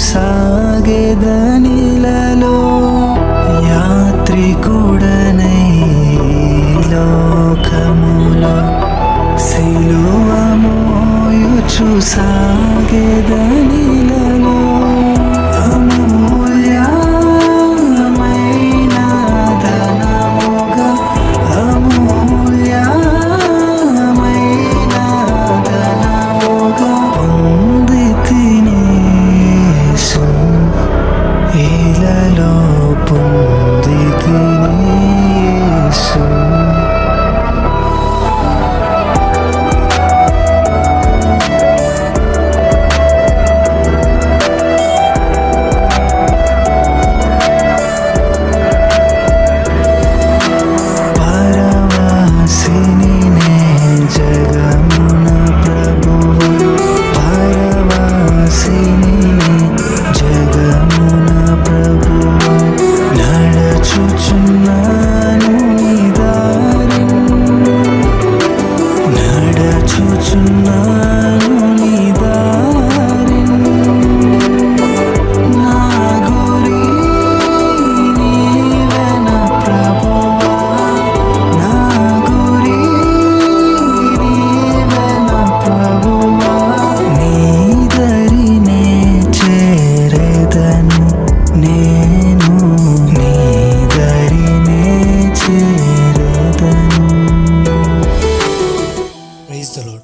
సాగెదనిలలో యాత్రికుడనై లోకములో సిలువ మోయుచు సాగెదనిలలో అమూల్యమైన ధనముగా అమూల్యమైన ధనముగా పొందితిని యేసు ఇలలో పొందితిని యేసు. Praise the Lord.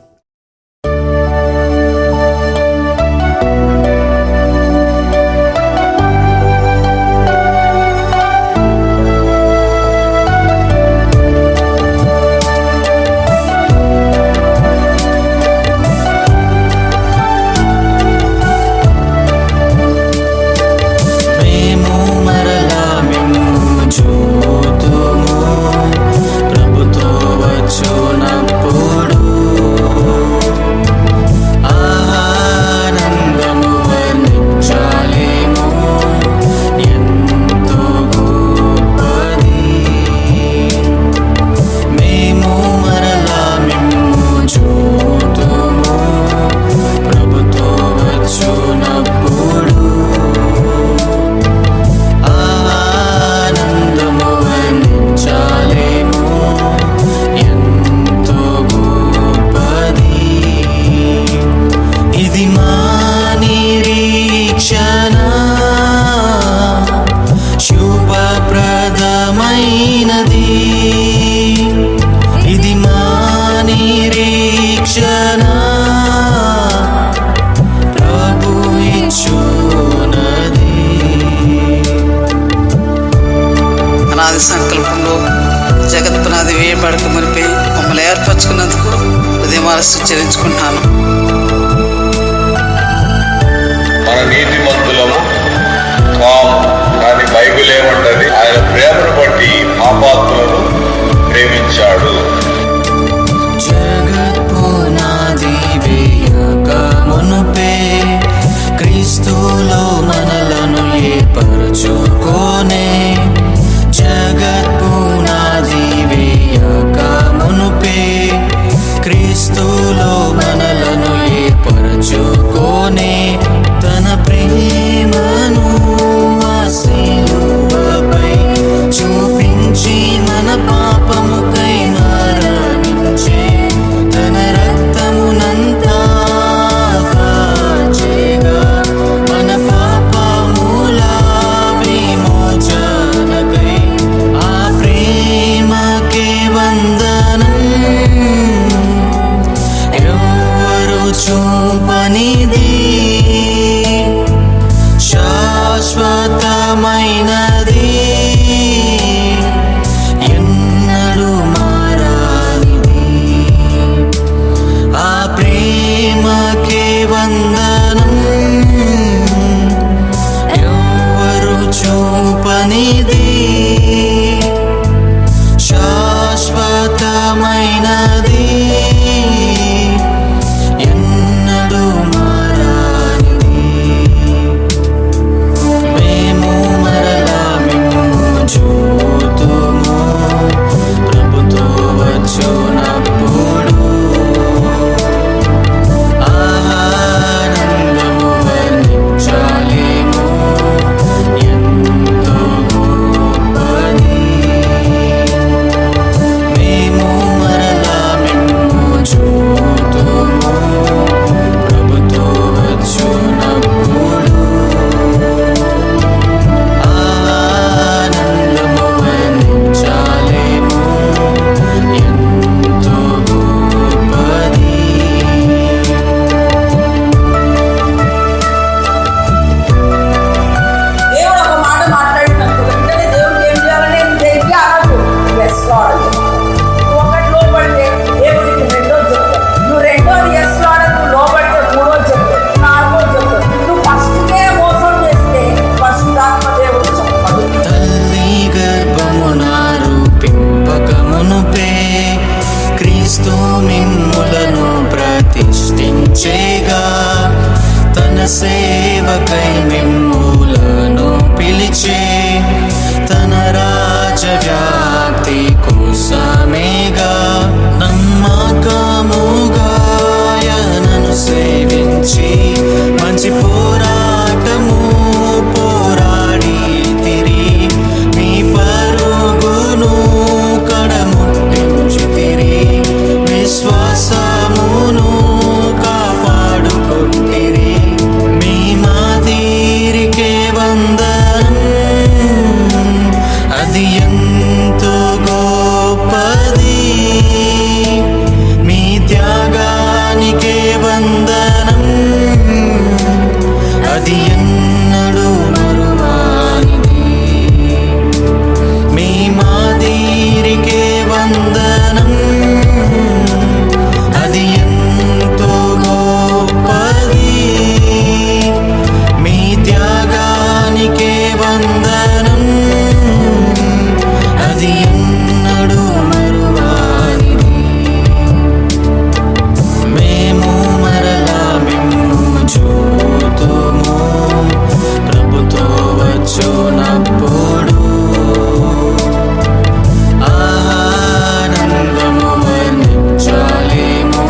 ఇది మా నిరీక్షణ ప్రభు ఇచ్చునది. అనాది సంకల్పంలో జగత్పునాది వేయబడక మునిపే మమ్మల్ని ఏర్పరచుకున్నందుకు హృదయమాలస్సు చెల్లించుకుంటాను. మన నీతిమంతులము కాము, కానీ బైబిల్ ఏమంటది? ఆయన ప్రేమను బట్టి పాపాత్ములను ప్రేమించాడు. జగత్పునాది వేయక మునుపే క్రీస్తులో మనలను ఏర్పరచుకోనే. జగత్పునాది వేయక మునుపే క్రీస్తులో మనలను చెల్లింతుము ప్రభుతో వచ్చునప్పుడు ఆనందము వర్ణించాలేము ఎంతో గొప్పది. దేవుడు ఒక మాట మాట్లాడినప్పుడు వెంటనే దేవుడికి ఏం చేయాలని జైకి అనకు ఎస్ లార్డ్. నువ్వు ఒకటి లోబడితే దేవుడికి రెండో చెప్తావు, నువ్వు రెండోది ఎస్ లార్డ్ నువ్వు లోబడితే మూడో చెప్తావు, నాలుగో చెప్తావు. నువ్వు ఫస్ట్కే మోసం చేస్తే పరిశుద్ధాత్మ దేవుడు చెప్పదు. తల్లి గర్భమున రూపింపకమునుపే క్రీస్తు మిమ్ములను ప్రతిష్ఠించేగా తన సేవకై మిమ్ములను పిలిచే తన రాజవ్యాప్తి కోసమేగా నమ్మకముగా ఆయనను సేవించి మంచి పోరాటము పోరాడి తిరిగి మీ పరుగును కడముట్టించితిరి విశ్వాసమును కాపాడుకొంటిరి మీ మాదిరికే వందనం అది ఎంతో గొప్పది మీ త్యాగానికే వందనం అది ఎన్నడూ మరువానిది మీ మాదిరికే వందనం అది ఎంతో గొప్పది మీ త్యాగానికే వందనం అది ఎన్నడూ మరువానిది. మేము మరలా మిమ్ము చూతుము ప్రభుతో వచ్చునప్పుడు ఆనందము వర్ణించాలేము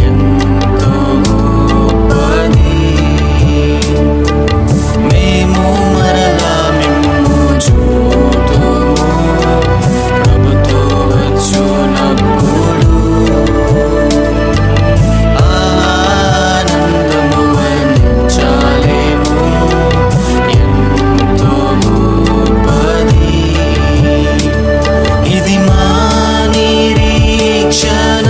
ఎంతో గొప్పది. మేము మరలా మిమ్ము చూతుము ప్రభుతో వచ్చునప్పుడు ఆనందము వర్ణించాలేము ఎంతో గొప్పది. ఇది మా నిరీక్షణ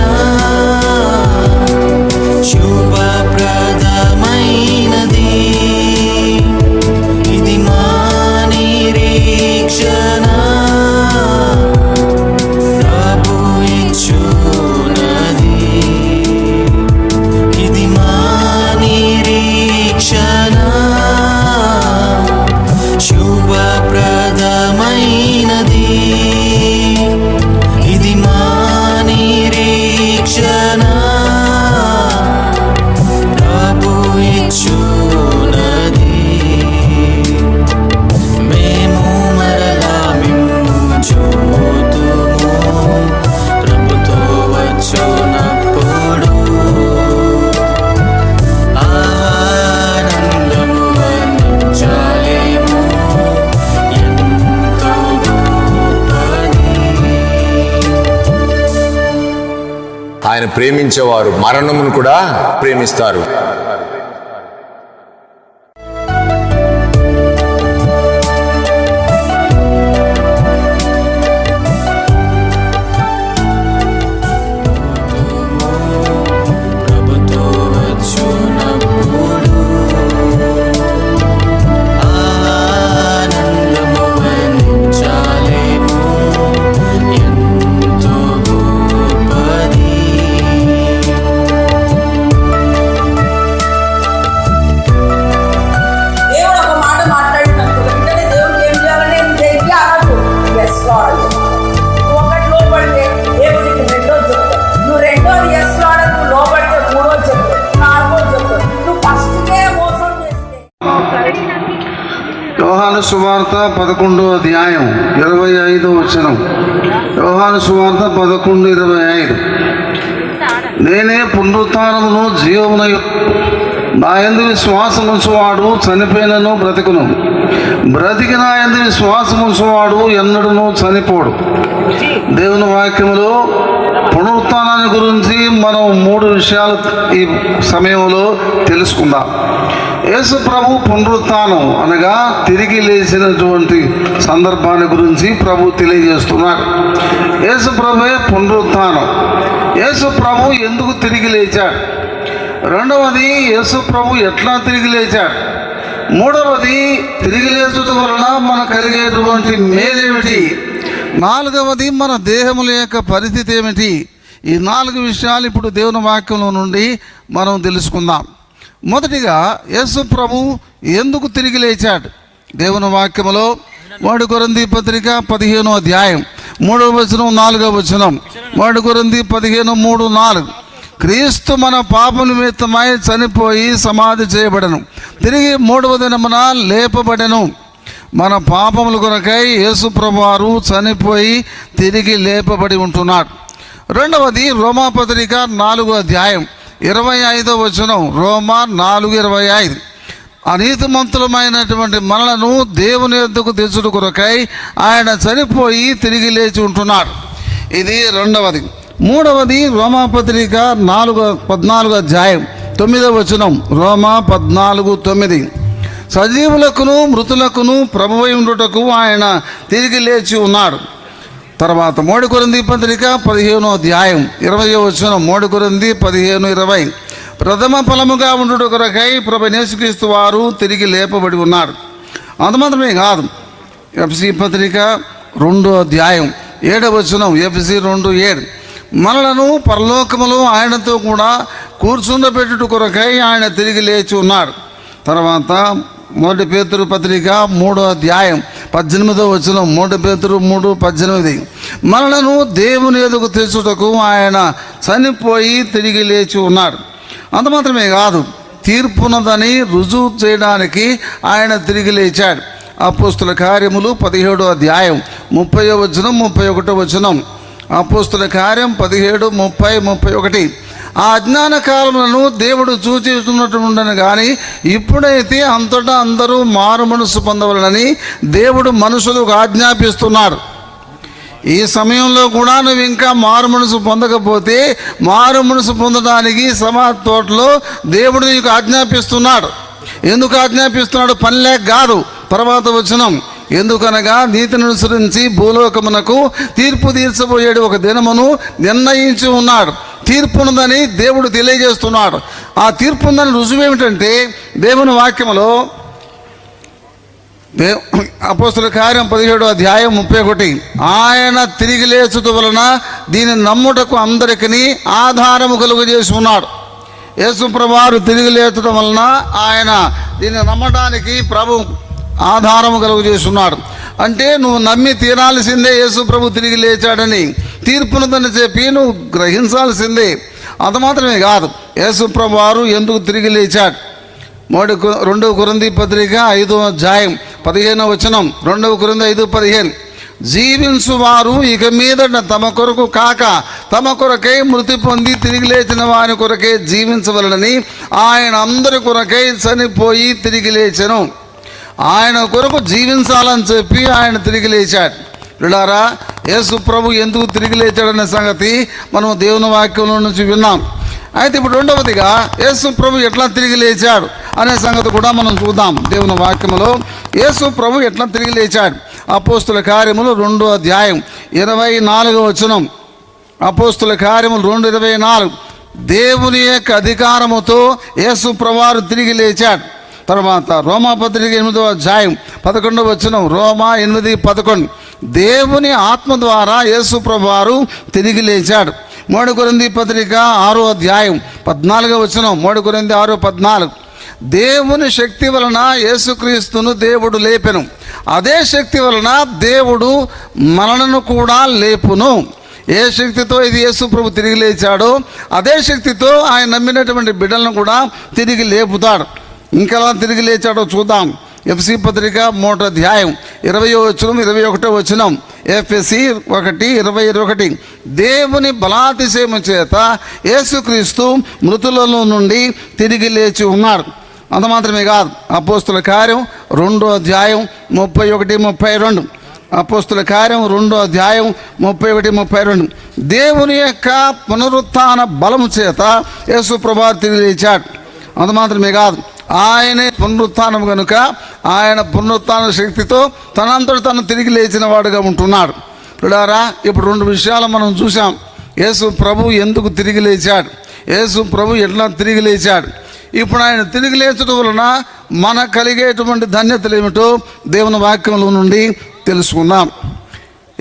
శుభప్రదమైనది ఇది మా నిరీక్షణ ప్రభు ఇచ్చునది ఇది మా నిరీక్షణ శుభప్రదమైనది ఇది మా నిరీక్షణ ప్రభు ఇచ్చునది. మేము మరలా మిమ్ము చూతుము ప్రభుతో వచ్చునప్పుడు ఆనందము వర్ణించాలేము ఎంతో గొప్పది. ఆయన ప్రేమించేవారు మరణమును కూడా ప్రేమిస్తారు. ప్రభుతో వచ్చునప్పుడు ఆనందము వర్ణించాలేము ఎంతో గొప్పది. దేవుడు ఒక మాట మాట్లాడినప్పుడు వెంటనే దేవుడికి ఏం చేయాలని జైకి అనకు ఎస్ లార్డ్. నువ్వు ఒకటి లోబడితే దేవుడికి రెండో చెప్తావు, నువ్వు రెండోది ఎస్ లార్డ్ నువ్వు లోబడితే మూడో చెప్తావు, నాలుగో చెప్తావు. నువ్వు ఫస్ట్కే మోసం చేస్తే యోహాను సువార్త 11వ అధ్యాయం 25వ వచనం. యోహాను సువార్త 11:25. నేనే పునరుత్థానమును జీవమునయు నా యందు విశ్వాసముంచువాడు చనిపోయినను బ్రతికును, బ్రతికి నా యందు విశ్వాసముంచువాడు ఎన్నడూను చనిపోడు. దేవుని వాక్యములో పునరుత్థానాన్ని గురించి మనం 3 విషయాలు ఈ సమయంలో తెలుసుకుందాం. యేసు ప్రభు పునరుత్థానం అనగా తిరిగి లేచినటువంటి సందర్భాన్ని గురించి ప్రభు తెలియజేస్తున్నారు. యేసు ప్రభువే పునరుత్థానం. యేసు ప్రభు ఎందుకు తిరిగి లేచాడు? రెండవది, యేసు ప్రభు ఎట్లా తిరిగి లేచాడు? మూడవది, తిరిగి లేచుట వలన మనకు కలిగేటువంటి మేలేమిటి? నాలుగవది, మన దేహముల యొక్క పరిస్థితి ఏమిటి? ఈ 4 విషయాలు ఇప్పుడు దేవుని వాక్యంలో నుండి మనం తెలుసుకుందాం. మొదటిగా, యేసు ప్రభు ఎందుకు తిరిగి లేచాడు? దేవుని వాక్యములో 1 కొరింథీ పత్రిక 15వ అధ్యాయం 3వ వచనం 4వ వచనం. 1 కొరింథీ 15:3-4. క్రీస్తు మన పాప నిమిత్తమై చనిపోయి సమాధి చేయబడెను, తిరిగి 3వ దినమున లేపబడెను. మన పాపముల కొరకై యేసు ప్రభువారు చనిపోయి తిరిగి లేపబడి ఉంటున్నాడు. రెండవది, రోమాపత్రిక 4వ అధ్యాయం 25వ వచనం. రోమా 4:25. అనీతిమంతులమైనటువంటి మనలను దేవుని యొద్దకు తెచ్చుట కొరకై ఆయన చనిపోయి తిరిగి లేచి ఉంటున్నాడు. ఇది రెండవది. మూడవది, రోమాపత్రిక 14వ అధ్యాయం 9వ వచనం. రోమా 14:9. సజీవులకును మృతులకును ప్రభువై ఉండుటకు ఆయన తిరిగి లేచి ఉన్నాడు. తర్వాత 3 కొరింథీ పత్రిక 15వ అధ్యాయం 20వ వచనం. 3 కొరింథీ 15:20. ప్రథమ ఫలముగా ఉండుట కొరకై ప్రభువైన యేసుక్రీస్తు వారు తిరిగి లేపబడి ఉన్నాడు. అంత మాత్రమే కాదు, ఎఫ్ఎసీ పత్రిక 2వ అధ్యాయం 7వ వచనం. ఎఫ్ఎసీ 2:7. మనలను పరలోకములో ఆయనతో కూడా కూర్చుండబెట్టుట కొరకై ఆయన తిరిగి లేచి ఉన్నాడు. తర్వాత 1 పేతురు పత్రిక 3వ అధ్యాయం 18వ వచనం. 1 పేతురు 3:18. మనలను దేవుని ఎదుగు తెచ్చుటకు ఆయన చనిపోయి తిరిగి లేచి ఉన్నాడు. అంత మాత్రమే కాదు, తీర్పున్నదని రుజువు చేయడానికి ఆయన తిరిగి లేచాడు. అపోస్తుల కార్యములు 17వ అధ్యాయం 30వ వచనం 31వ వచనం. అపోస్తుల కార్యం 17, 30, 31. ఆ అజ్ఞాన కాలములను దేవుడు సూచిస్తున్నట్టుండను కానీ ఇప్పుడైతే అంతటా అందరూ మారు మనసు పొందవలనని దేవుడు మనుషులకు ఆజ్ఞాపిస్తున్నాడు. ఈ సమయంలో కూడా నువ్వు ఇంకా మారు మనసు పొందకపోతే మారు మనసు పొందడానికి సమాధి తోటలో దేవుడు నీకు ఆజ్ఞాపిస్తున్నాడు. ఎందుకు ఆజ్ఞాపిస్తున్నాడు? పని లేక కాదు. తర్వాత వచనం. ఎందుకనగా నీతిని అనుసరించి భూలోకమునకు తీర్పు తీర్చబోయేడు ఒక దినమును నిర్ణయించి ఉన్నాడు. తీర్పున్నదని దేవుడు తెలియజేస్తున్నాడు. ఆ తీర్పుందని రుజువు ఏమిటంటే దేవుని వాక్యములో అపోస్తుల కార్యం 17వ అధ్యాయం 31. ఆయన తిరిగి లేచుట వలన దీని నమ్ముటకు అందరికీ ఆధారము కలుగజేసి ఉన్నాడు. యేసు ప్రభువారు తిరిగి లేచడం వలన ఆయన దీన్ని నమ్మడానికి ప్రభు ఆధారము కలుగజేస్తున్నాడు. అంటే నువ్వు నమ్మి తీరాల్సిందే యేసు ప్రభు తిరిగి లేచాడని. తీర్పునదని చెప్పి నువ్వు గ్రహించాల్సిందే. అంత మాత్రమే కాదు, యేసు ప్రభువారు ఎందుకు తిరిగి లేచాడు? 2 కొరింథీ పత్రిక 5వ అధ్యాయం 15వ వచనం. 2 కొరింథీ 5:15. జీవించువారు ఇక మీదట తమ కొరకు కాక తమ కొరకై మృతి పొంది తిరిగి లేచిన వారి కొరకై జీవించవలనని ఆయన అందరి కొరకై చనిపోయి తిరిగి లేచెను. ఆయన కొరకు జీవించాలని చెప్పి ఆయన తిరిగి లేచాడు. పిల్లారా, యేసు ప్రభు ఎందుకు తిరిగి లేచాడనే సంగతి మనం దేవుని వాక్యంలో నుంచి విన్నాం. అయితే ఇప్పుడు రెండవదిగా యేసు ప్రభు ఎట్లా తిరిగి లేచాడు అనే సంగతి కూడా మనం చూద్దాం. దేవుని వాక్యములో యేసు ప్రభు ఎట్లా తిరిగి లేచాడు? అపోస్తుల కార్యములు 2వ అధ్యాయం 24వ వచనం. అపోస్తుల కార్యములు 2:24. దేవుని యొక్క అధికారముతో యేసు ప్రభువారు తిరిగి లేచాడు. తర్వాత రోమాపత్రిక 8వ అధ్యాయం 11వ వచనం. రోమా 8:11. దేవుని ఆత్మ ద్వారా యేసు ప్రభువారు తిరిగి లేచాడు. 3 కొరింథీ పత్రిక 6వ అధ్యాయం 14వ వచనం. 3 కొరింథీ 6:14. దేవుని శక్తి వలన యేసుక్రీస్తును దేవుడు లేపెను, అదే శక్తి వలన దేవుడు మనలను కూడా లేపును. ఏ శక్తితో ఇది యేసు ప్రభు తిరిగి లేచాడో అదే శక్తితో ఆయన నమ్మినటువంటి బిడ్డలను కూడా తిరిగి లేపుతాడు. ఇంకెలా తిరిగి లేచాడో చూద్దాం. ఎఫ్ఎసీ పత్రిక 3వ అధ్యాయం 20వ వచనం 21వ వచనం. ఎఫ్ఎసీ 1:20-21. దేవుని బలాతిశయము చేత యేసుక్రీస్తు మృతులలో నుండి తిరిగి లేచి ఉన్నాడు. అంత మాత్రమే కాదు, అపోస్తుల కార్యం 2వ అధ్యాయం 31-32. అపోస్తుల కార్యం 2వ అధ్యాయం 31, 32. దేవుని యొక్క పునరుత్థాన బలము చేత యేసు ప్రభువు తిరిగి లేచాడు. అంత మాత్రమే కాదు, ఆయనే పునరుత్థానం కనుక ఆయన పునరుత్థాన శక్తితో తనంతటి తను తిరిగి లేచిన వాడుగా ఉంటున్నాడు. చూడారా, ఇప్పుడు 2 విషయాలు మనం చూసాం. యేసు ప్రభు ఎందుకు తిరిగి లేచాడు, యేసు ప్రభు ఎట్లా తిరిగి లేచాడు. ఇప్పుడు ఆయన తిరిగి లేచడం వలన మనకు కలిగేటువంటి ధన్యతలు ఏమిటో దేవుని వాక్యంలో నుండి తెలుసుకుందాం.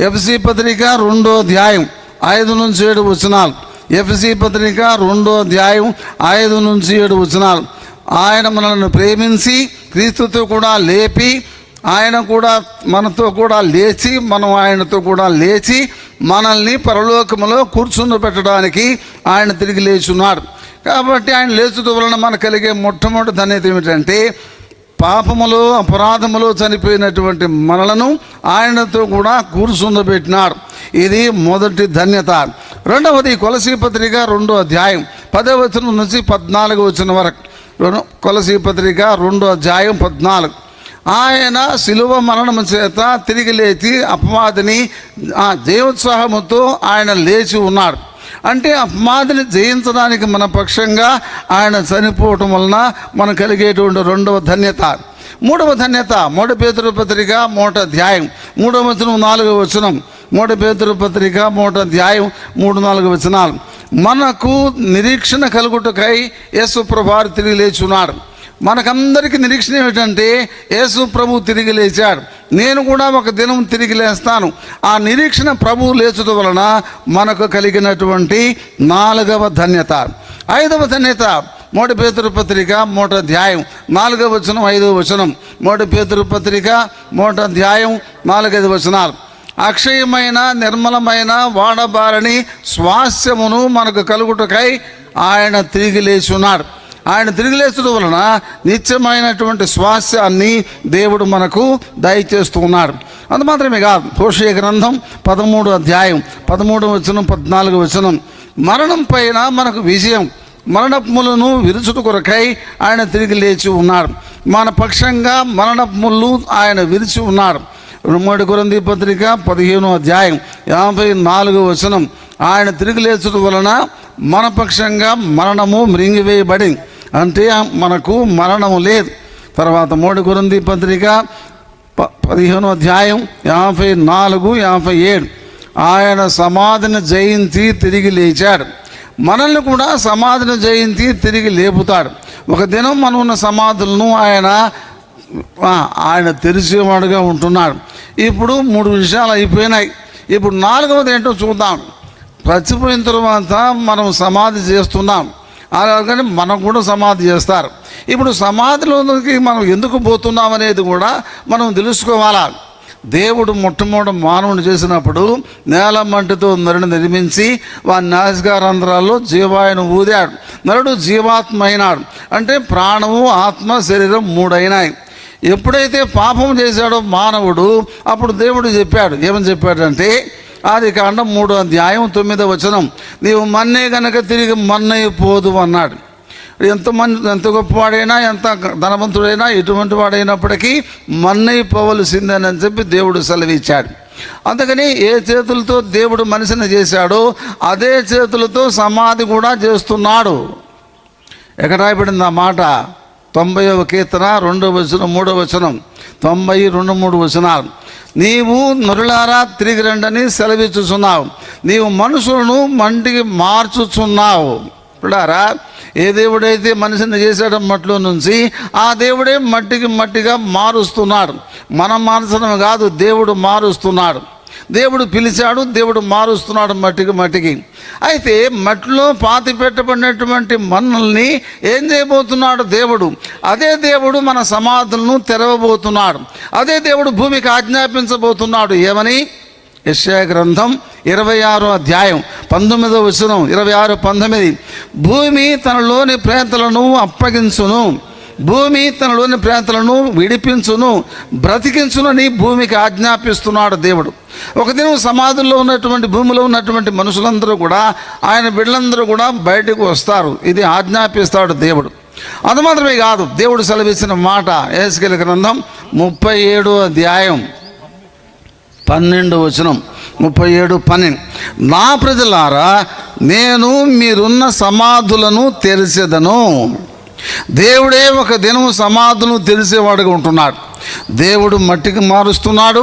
ఎఫెసీ పత్రిక 2వ అధ్యాయం 5 నుంచి 7 వచనాలు. ఎఫెసీ పత్రిక 2వ అధ్యాయం 5 నుంచి 7 వచనాలు. ఆయన మనల్ని ప్రేమించి క్రీస్తుతో కూడా లేపి, ఆయన కూడా మనతో కూడా లేచి, మనం ఆయనతో కూడా లేచి మనల్ని పరలోకములో కూర్చుండబెట్టడానికి ఆయన తిరిగి లేచున్నాడు. కాబట్టి ఆయన లేచుట వలన మనకు కలిగే మొట్టమొదటి ధన్యత ఏమిటంటే, పాపములో అపరాధములో చనిపోయినటువంటి మనలను ఆయనతో కూడా కూర్చుండబెట్టినాడు. ఇది మొదటి ధన్యత. రెండవది కొలసీ పత్రిక 2వ అధ్యాయం 10వ వచనం నుంచి 14వ వచనం వరకు. కొలసీ పత్రిక 2వ అధ్యాయం 14. ఆయన శిలువ మరణము చేత తిరిగి లేచి అపవాదిని జయోత్సాహముతో ఆయన లేచి ఉన్నాడు. అంటే అపవాదిని జయించడానికి మన పక్షంగా ఆయన చనిపోవటం వలన మనకు కలిగేటువంటి 2వ ధన్యత. 3వ ధన్యత 1 పేతురు పత్రిక 1వ అధ్యాయం 3వ వచనం 4వ వచనం. 1 పేతురు పత్రిక 1వ అధ్యాయం 3, 4 వచనాలు. మనకు నిరీక్షణ కలుగుటకై యేసు ప్రభువు తిరిగి లేచున్నాడు. మనకందరికీ నిరీక్షణ ఏమిటంటే యేసు ప్రభు తిరిగి లేచాడు, నేను కూడా ఒక దినం తిరిగి లేస్తాను. ఆ నిరీక్షణ ప్రభువు లేచడం వలన మనకు కలిగినటువంటి 4వ ధన్యత. 5వ ధన్యత 1 పేతురు పత్రిక 1వ అధ్యాయం 4వ వచనం, 5వ వచనం. 1 పేతురు పత్రిక 1వ అధ్యాయం 4, 5 వచనాలు. అక్షయమైన నిర్మలమైన వాడబారని స్వాస్థ్యమును మనకు కలుగుటకై ఆయన తిరిగి లేచున్నాడు. ఆయన తిరిగి లేచడం వలన నిత్యమైనటువంటి స్వాస్థ్యాన్ని దేవుడు మనకు దయచేస్తూ ఉన్నాడు. అంత మాత్రమే కాదు, హోషేయ గ్రంథం 13వ అధ్యాయం 13వ వచనం, 14వ వచనం. మరణం పైన మనకు విజయం, మరణములను విరుచుట కొరకై ఆయన తిరిగి లేచి ఉన్నాడు. మన పక్షంగా మరణములు ఆయన విరిచి ఉన్నాడు. 1 కొరింథీ పత్రిక 15వ అధ్యాయం 54వ వచనం. ఆయన తిరిగి లేచడం వలన మన పక్షంగా మరణము మృంగివేయబడి, అంటే మనకు మరణము లేదు. తర్వాత 1 కొరింథీ పత్రిక 15వ అధ్యాయం 54, 57. ఆయన సమాధిని జయించి తిరిగి లేచాడు. మనల్ని కూడా సమాధిని జయించి తిరిగి లేపుతాడు. ఒక దినం మనం ఉన్న సమాధులను ఆయన తెరిచేవాడుగా ఉంటున్నాడు. ఇప్పుడు 3 విషయాలు అయిపోయినాయి. ఇప్పుడు 4వది ఏంటో చూద్దాం. చచ్చిపోయిన తర్వాత మనం సమాధి చేస్తున్నాం, అలాగని మనం కూడా సమాధి చేస్తారు. ఇప్పుడు సమాధిలోకి మనం ఎందుకు పోతున్నాం అనేది కూడా మనం తెలుసుకోవాలా. దేవుడు మొట్టమొదటి మానవుని చేసినప్పుడు నేల మంటితో నరుని నిర్మించి వారి నాసికారంధ్రాల్లో జీవాయును ఊదాడు. నరుడు జీవాత్మ అయినాడు. అంటే ప్రాణము, ఆత్మ, శరీరం 3 అయినాయి. ఎప్పుడైతే పాపం చేశాడో మానవుడు, అప్పుడు దేవుడు చెప్పాడు. ఏమని చెప్పాడంటే, ఆదికాండం 3వ అధ్యాయం 9వ వచనం, నీవు మన్నే గనక తిరిగి మన్నైపోదు అన్నాడు. ఎంత గొప్పవాడైనా, ఎంత ధనవంతుడైనా, ఎటువంటి వాడైనప్పటికీ మన్నైపోవలసిందేనని చెప్పి దేవుడు సెలవిచ్చాడు. అందుకని ఏ చేతులతో దేవుడు మనిషిని చేశాడో అదే చేతులతో సమాధి కూడా చేస్తున్నాడు. ఎక్కడ రాయబడింది ఆ మాట? 90వ కీర్తన 2వ వచనం, 3వ వచనం. 90, 2, 3 వచనాలు. నీవు నరులారా తిరిగి రండని సెలవిచ్చుచున్నావు, నీవు మనుషులను మంటికి మార్చుచున్నావు. ఇప్పుడారా, ఏ దేవుడైతే మనిషిని చేసాడో మట్టిలో నుంచి, ఆ దేవుడే మట్టిగా మారుస్తున్నాడు. మనం మార్చడం కాదు, దేవుడు మారుస్తున్నాడు. దేవుడు పిలిచాడు, దేవుడు మారుస్తున్నాడు మట్టికి. అయితే మట్టిలో పాతి పెట్టబడినటువంటి మనల్ని ఏం చేయబోతున్నాడు దేవుడు? అదే దేవుడు మన సమాధులను తెరవబోతున్నాడు. అదే దేవుడు భూమికి ఆజ్ఞాపించబోతున్నాడు. ఏమని? యెషయా గ్రంథం 26వ అధ్యాయం 19వ వచనం, 26, 19. భూమి తనలోని ప్రేతలను అప్పగించును, భూమి తనలోని ప్రేతలను విడిపించును, బ్రతికించునని భూమికి ఆజ్ఞాపిస్తున్నాడు దేవుడు. ఒక దినం సమాధుల్లో ఉన్నటువంటి, భూమిలో ఉన్నటువంటి మనుషులందరూ కూడా, ఆయన బిడ్డలందరూ కూడా బయటకు వస్తారు. ఇది ఆజ్ఞాపిస్తాడు దేవుడు. అది మాత్రమే కాదు, దేవుడు సెలవిచ్చిన మాట యెహెజ్కేలు గ్రంథం 37వ అధ్యాయం 12 37:12 నా ప్రజలారా, నేను మీరున్న సమాధులను తెరిచెదను. దేవుడే ఒక దినము సమాధులను తెరిచేవాడుగా ఉంటున్నాడు. దేవుడు మట్టికి మారుస్తున్నాడు,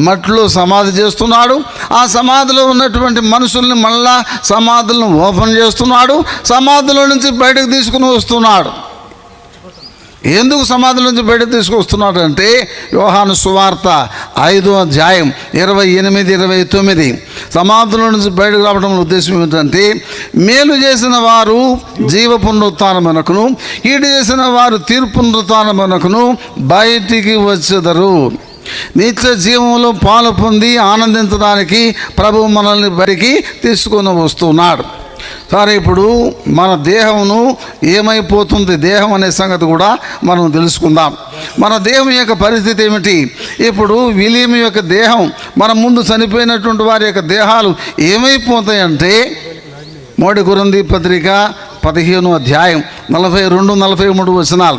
మట్టిలో సమాధి చేస్తున్నాడు. ఆ సమాధిలో ఉన్నటువంటి మనుషుల్ని మళ్ళా సమాధులను ఓపెన్ చేస్తున్నాడు, సమాధిలో నుంచి బయటకు తీసుకుని వస్తున్నాడు. ఎందుకు సమాధుల నుంచి బయటకు తీసుకొస్తున్నాడు అంటే, యోహాను సువార్త 5:28-29 సమాధుల నుంచి బయటకు రావడం ఉద్దేశం ఏంటంటే, మేలు చేసిన వారు జీవ పునరుత్థానమునకును, కీడు చేసిన వారు తీర్పు పునరుత్థానమునకును బయటికి వచ్చెదరు. నిత్య జీవంలో పాలు పొంది ఆనందించడానికి ప్రభువు మనల్ని బయటికి తీసుకొని వస్తున్నాడు. సరే, ఇప్పుడు మన దేహమును ఏమైపోతుంది, దేహం అనే సంగతి కూడా మనం తెలుసుకుందాం. మన దేహం యొక్క పరిస్థితి ఏమిటి? ఇప్పుడు విలియం యొక్క దేహం, మన ముందు చనిపోయినటువంటి వారి యొక్క దేహాలు ఏమైపోతాయంటే, 1 కొరింథీ పత్రిక 15:42-43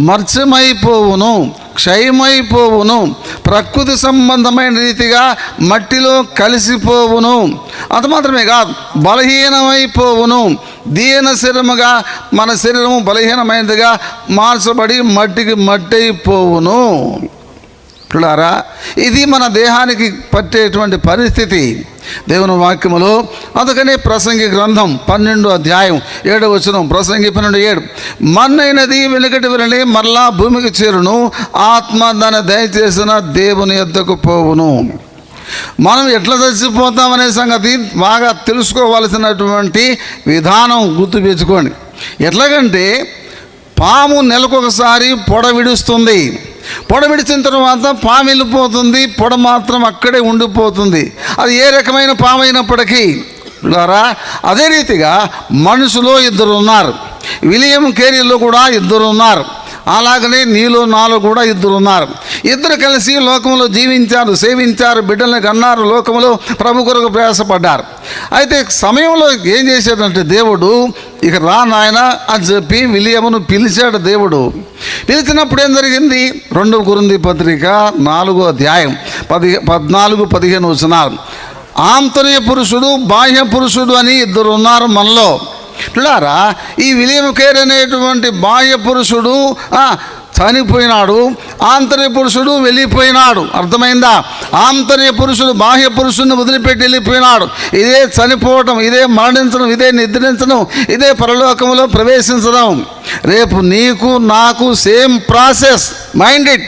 మర్చమైపోవును, క్షయమైపోవును, ప్రకృతి సంబంధమైన రీతిగా మట్టిలో కలిసిపోవును. అది మాత్రమే కాదు, బలహీనమైపోవును. దీన శరీరముగా మన శరీరము బలహీనమైనదిగా మార్చబడి మట్టికి మట్టయిపోవును. చూడారా, ఇది మన దేహానికి పట్టేటువంటి పరిస్థితి దేవుని వాక్యములో. అందుకనే ప్రసంగి గ్రంథం 12:7 ప్రసంగి 12:7 మన్నైనది వెనుకటి వెళ్ళి మరలా భూమికి చేరును, ఆత్మ దాన్ని దయచేసిన దేవుని యొద్దకు పోవును. మనం ఎట్లా చచ్చిపోతామనే సంగతి బాగా తెలుసుకోవాల్సినటువంటి విధానం గుర్తుపెట్టుకోండి. ఎట్లాగంటే, పాము నెలకొకసారి పొడ విడుస్తుంది. పొడ విడిచిన తర్వాత పాము వెళ్ళిపోతుంది, పొడ మాత్రం అక్కడే ఉండిపోతుంది. అది ఏ రకమైన పాము అయినప్పటికీ. అదే రీతిగా మనుషులో 2 ఉన్నారు, విలియం కేరీలో కూడా 2 ఉన్నారు, అలాగనే నీలో నాలో కూడా 2 ఉన్నారు. 2 కలిసి లోకంలో జీవించారు, సేవించారు, బిడ్డలను కన్నారు, లోకంలో ప్రభు కొరకు ప్రయాసపడ్డారు. అయితే సమయంలో ఏం చేశాడంటే, దేవుడు ఇక రా నాయన అని చెప్పి విలియమును పిలిచాడు. దేవుడు పిలిచినప్పుడు ఏం జరిగింది? 2 కొరింథీ పత్రిక 4:14-15 ఆంతర్య పురుషుడు, బాహ్య పురుషుడు అని 2 ఉన్నారు మనలో. పిల్లారా, ఈ విలియం కేర్ అనేటువంటి బాహ్య పురుషుడు చనిపోయినాడు, ఆంతర్య పురుషుడు వెళ్ళిపోయినాడు. అర్థమైందా? ఆంతర్య పురుషుడు బాహ్య పురుషుడిని వదిలిపెట్టి వెళ్ళిపోయినాడు. ఇదే చనిపోవటం, ఇదే మరణించడం, ఇదే నిద్రించడం, ఇదే పరలోకంలో ప్రవేశించడం. రేపు నీకు నాకు సేమ్ ప్రాసెస్, మైండ్ ఇట్.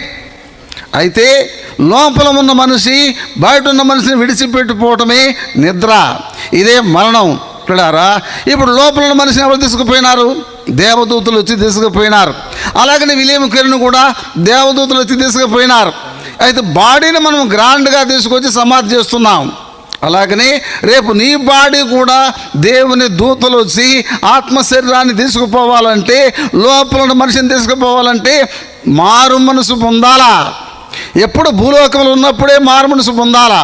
అయితే లోపల ఉన్న మనిషి బయట ఉన్న మనిషిని విడిచిపెట్టిపోవటమే నిద్ర, ఇదే మరణం. ఇప్పుడు లోపల ఉన్న మనిషిని ఎవరు తీసుకుపోయినారు? దేవదూతలు వచ్చి తీసుకుపోయినారు. అలాగనే విలియం కేర్ను కూడా దేవదూతలు వచ్చి తీసుకుపోయినారు. అయితే బాడీని మనం గ్రాండ్గా తీసుకొచ్చి సమాధి చేస్తున్నాం. అలాగనే రేపు నీ బాడీ కూడా దేవుని దూతలు వచ్చి ఆత్మ శరీరాన్ని తీసుకుపోవాలంటే, లోపల ఉన్న మనిషిని తీసుకుపోవాలంటే మారు మనసు పొందాలా. ఎప్పుడు భూలోకంలో ఉన్నప్పుడే మారు మనసు పొందాలా.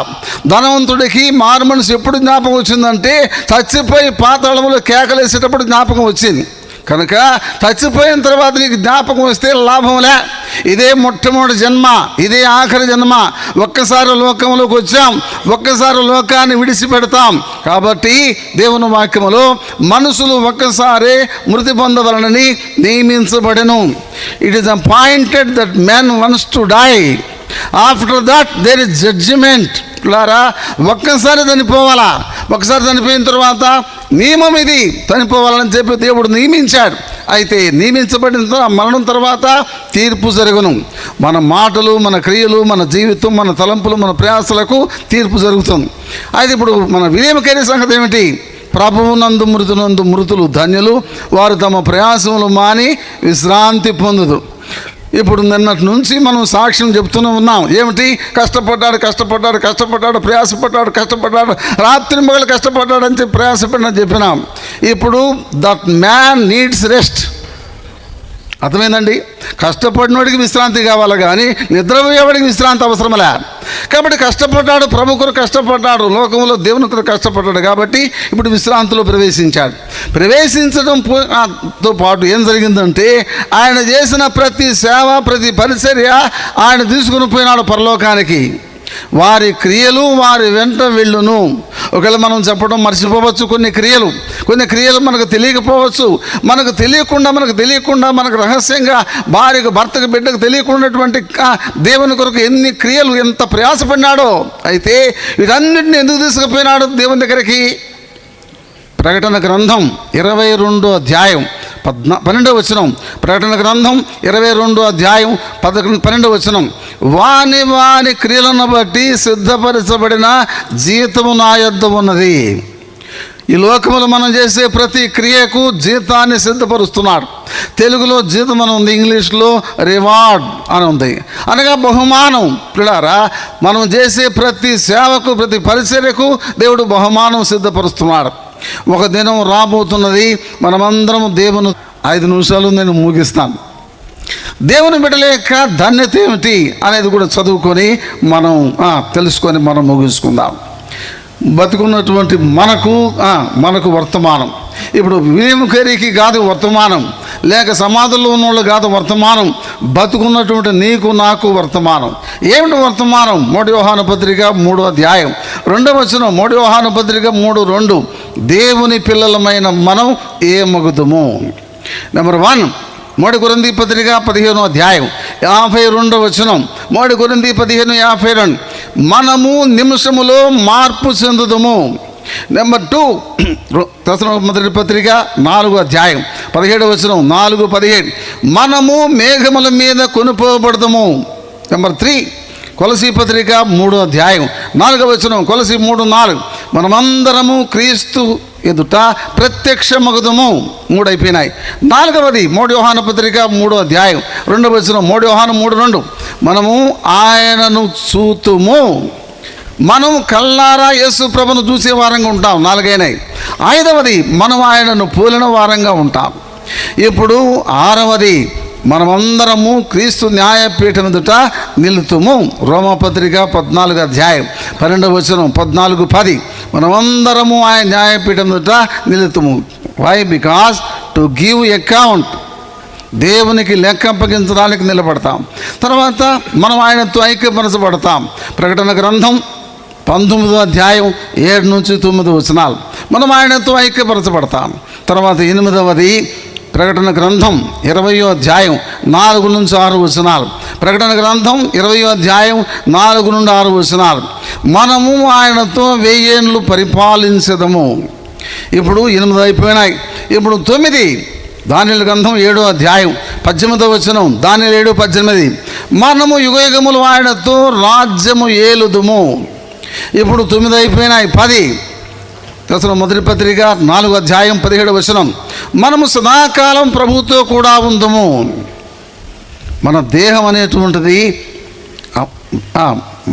ధనవంతుడికి మారు మనసు ఎప్పుడు జ్ఞాపకం వచ్చిందంటే, చచ్చిపోయి పాతాళంలో కేకలేసేటప్పుడు జ్ఞాపకం వచ్చింది. కనుక చచ్చిపోయిన తర్వాత నీకు జ్ఞాపకం వస్తే లాభంలే. ఇదే మొట్టమొదటి జన్మ, ఇదే ఆఖరి జన్మ. ఒక్కసారి లోకంలోకి వచ్చాం, ఒక్కసారి లోకాన్ని విడిచిపెడతాం. కాబట్టి దేవుని వాక్యములో మనుషులు ఒక్కసారి మృతి పొందవలనని నియమించబడెను. It is appointed that men once to die, after that there is judgement. ఒక్కసారి చనిపోవాలా. ఒకసారి చనిపోయిన తర్వాత నియమం ఇది, చనిపోవాలని చెప్పి దేవుడు నియమించాడు. అయితే నియమించబడిన మరణం తర్వాత తీర్పు జరుగును. మన మాటలు, మన క్రియలు, మన జీవితం, మన తలంపులు, మన ప్రయాసలకు తీర్పు జరుగుతుంది. అయితే ఇప్పుడు మన విలియం కేరీ సంగతి ఏమిటి? ప్రభువునందు మృతులు ధన్యులు, వారు తమ ప్రయాసములు మాని విశ్రాంతి పొందుదు. ఇప్పుడు నిన్నటి నుంచి మనం సాక్ష్యం చెప్తూనే ఉన్నాం. ఏమిటి? కష్టపడ్డాడు, ప్రయాసపడ్డాడు, రాత్రి మగలు కష్టపడ్డాడు అని చెప్పి ప్రయాసపడినని చెప్పినాం. ఇప్పుడు దట్ మ్యాన్ నీడ్స్ రెస్ట్. అర్థమైందండి? కష్టపడినోడికి విశ్రాంతి కావాలి, కానీ నిద్రపోయేవాడికి విశ్రాంతి అవసరమలే. కాబట్టి కష్టపడ్డాడు, ప్రభు కొరకు కష్టపడ్డాడు, లోకంలో దేవుని కొరకు కష్టపడ్డాడు. కాబట్టి ఇప్పుడు విశ్రాంతిలో ప్రవేశించాడు. ప్రవేశించడంతో పాటు ఏం జరిగిందంటే, ఆయన చేసిన ప్రతి సేవ, ప్రతి పరిచర్య ఆయన తీసుకుని పోయినాడు పరలోకానికి. వారి క్రియలు వారి వెంట వెళ్ళును. ఒకవేళ మనం చెప్పడం మర్చిపోవచ్చు, కొన్ని క్రియలు మనకు తెలియకపోవచ్చు. మనకు తెలియకుండా మనకు రహస్యంగా భార్యకు, భర్తకు, బిడ్డకు తెలియకున్నటువంటి దేవుని కొరకు ఎన్ని క్రియలు, ఎంత ప్రయాసపడినాడో. అయితే వీటన్నిటిని ఎందుకు తీసుకుపోయినాడు దేవుని దగ్గరికి? ప్రకటన గ్రంథం 22వ అధ్యాయం 12వ వచనం. ప్రకటన గ్రంథం 22వ అధ్యాయం 12వ వచనం. వాని క్రియలను బట్టి సిద్ధపరచబడిన జీతము నా యొద్ద ఉన్నది. ఈ లోకములో మనం చేసే ప్రతి క్రియకు జీతాన్ని సిద్ధపరుస్తున్నాడు. తెలుగులో జీతం అని ఉంది, ఇంగ్లీష్లో రివార్డ్ అని ఉంది, అనగా బహుమానం. పిల్లారా, మనం చేసే ప్రతి సేవకు, ప్రతి పరిచర్యకు దేవుడు బహుమానం సిద్ధపరుస్తున్నాడు. ఒక దినం రాబోతున్నది. మనమందరం దేవుని 5 నిమిషాలు నేను ముగిస్తాను. దేవుని బిడ్డల యొక్క ధన్యత ఏమిటి అనేది కూడా చదువుకొని మనం తెలుసుకొని మనం ముగించుకుందాం. బతుకున్నటువంటి మనకు వర్తమానం. ఇప్పుడు విలియం కేరీకి కాదు వర్తమానం, లేక సమాధుల్లో ఉన్నోళ్ళు కాదు వర్తమానం, బతుకున్నటువంటి నీకు నాకు వర్తమానం. ఏమిటి వర్తమానం? 1 యోహాను పత్రిక 3వ అధ్యాయం 2వ వచనం. 1 యోహాను పత్రిక 3:2. దేవుని పిల్లలమైన మనం ఏమగుదుము? నెంబర్ 1 1 కొరింథీ పత్రిక 15వ అధ్యాయం 52వ వచనం. 1 కొరింథీ 15:52. మనము నిమిషములో మార్పు చెందుదుము. నెంబర్ 2 తెస్సలోనికీయులకు పత్రిక 4వ అధ్యాయం 17వ వచనం. 4:17. మనము మేఘముల మీద కొనుపోబడదుము. నెంబర్ 3 కొలసీ పత్రిక 3వ అధ్యాయం 4వ వచనం. కొలసీ 3:4. మనమందరము క్రీస్తు ఎదుట ప్రత్యక్షమగుదుము. 3 అయిపోయినాయి. 4వది 1 యోహాను పత్రిక 3వ అధ్యాయం 2వ వచనం. 1 యోహాను 3:2. మనము ఆయనను చూతుము. మనం కల్లారా యేసు ప్రభును చూసే వారంగా ఉంటాం. 4 అయినాయి. 5వది మనం ఆయనను పోలిన వారంగా ఉంటాం. ఇప్పుడు 6వది మనమందరము క్రీస్తు న్యాయపీఠం ఎదుట నిలుతుము. రోమపత్రిక 14వ అధ్యాయం 12వ వచనం. 14:10. మనమందరము ఆయన న్యాయపీఠం ఎదుట నిలుతుము. Why? Because to give account. దేవునికి లెక్క అప్పగించడానికి నిలబడతాం. తర్వాత మనం ఆయనతో ఐక్యపరచబడతాం. ప్రకటన గ్రంథం 19వ అధ్యాయం 7 నుంచి 9 వచనాలు. మనం ఆయనతో ఐక్యపరచబడతాం. తర్వాత 8వది ప్రకటన గ్రంథం 20వ అధ్యాయం 4 నుంచి 6 వచనాలు. ప్రకటన గ్రంథం 20వ అధ్యాయం 4 నుండి 6 వచనాలు. మనము ఆయనతో 1000 ఏళ్ళు పరిపాలించదము. ఇప్పుడు 8 అయిపోయినాయి. ఇప్పుడు 9 దానియేలు గ్రంథం 7వ అధ్యాయం 18వ వచనం. దానియేలు 7:18. మనము యుగయుగములు ఆయనతో రాజ్యము ఏలుదుము. ఇప్పుడు 9 అయిపోయినాయి. 10 తెస్సలోనికీయులకు మొదటి పత్రిక 4వ అధ్యాయం 17వ వచనం. మనము సదాకాలం ప్రభువుతో కూడా ఉందము. మన దేహం అనేటువంటిది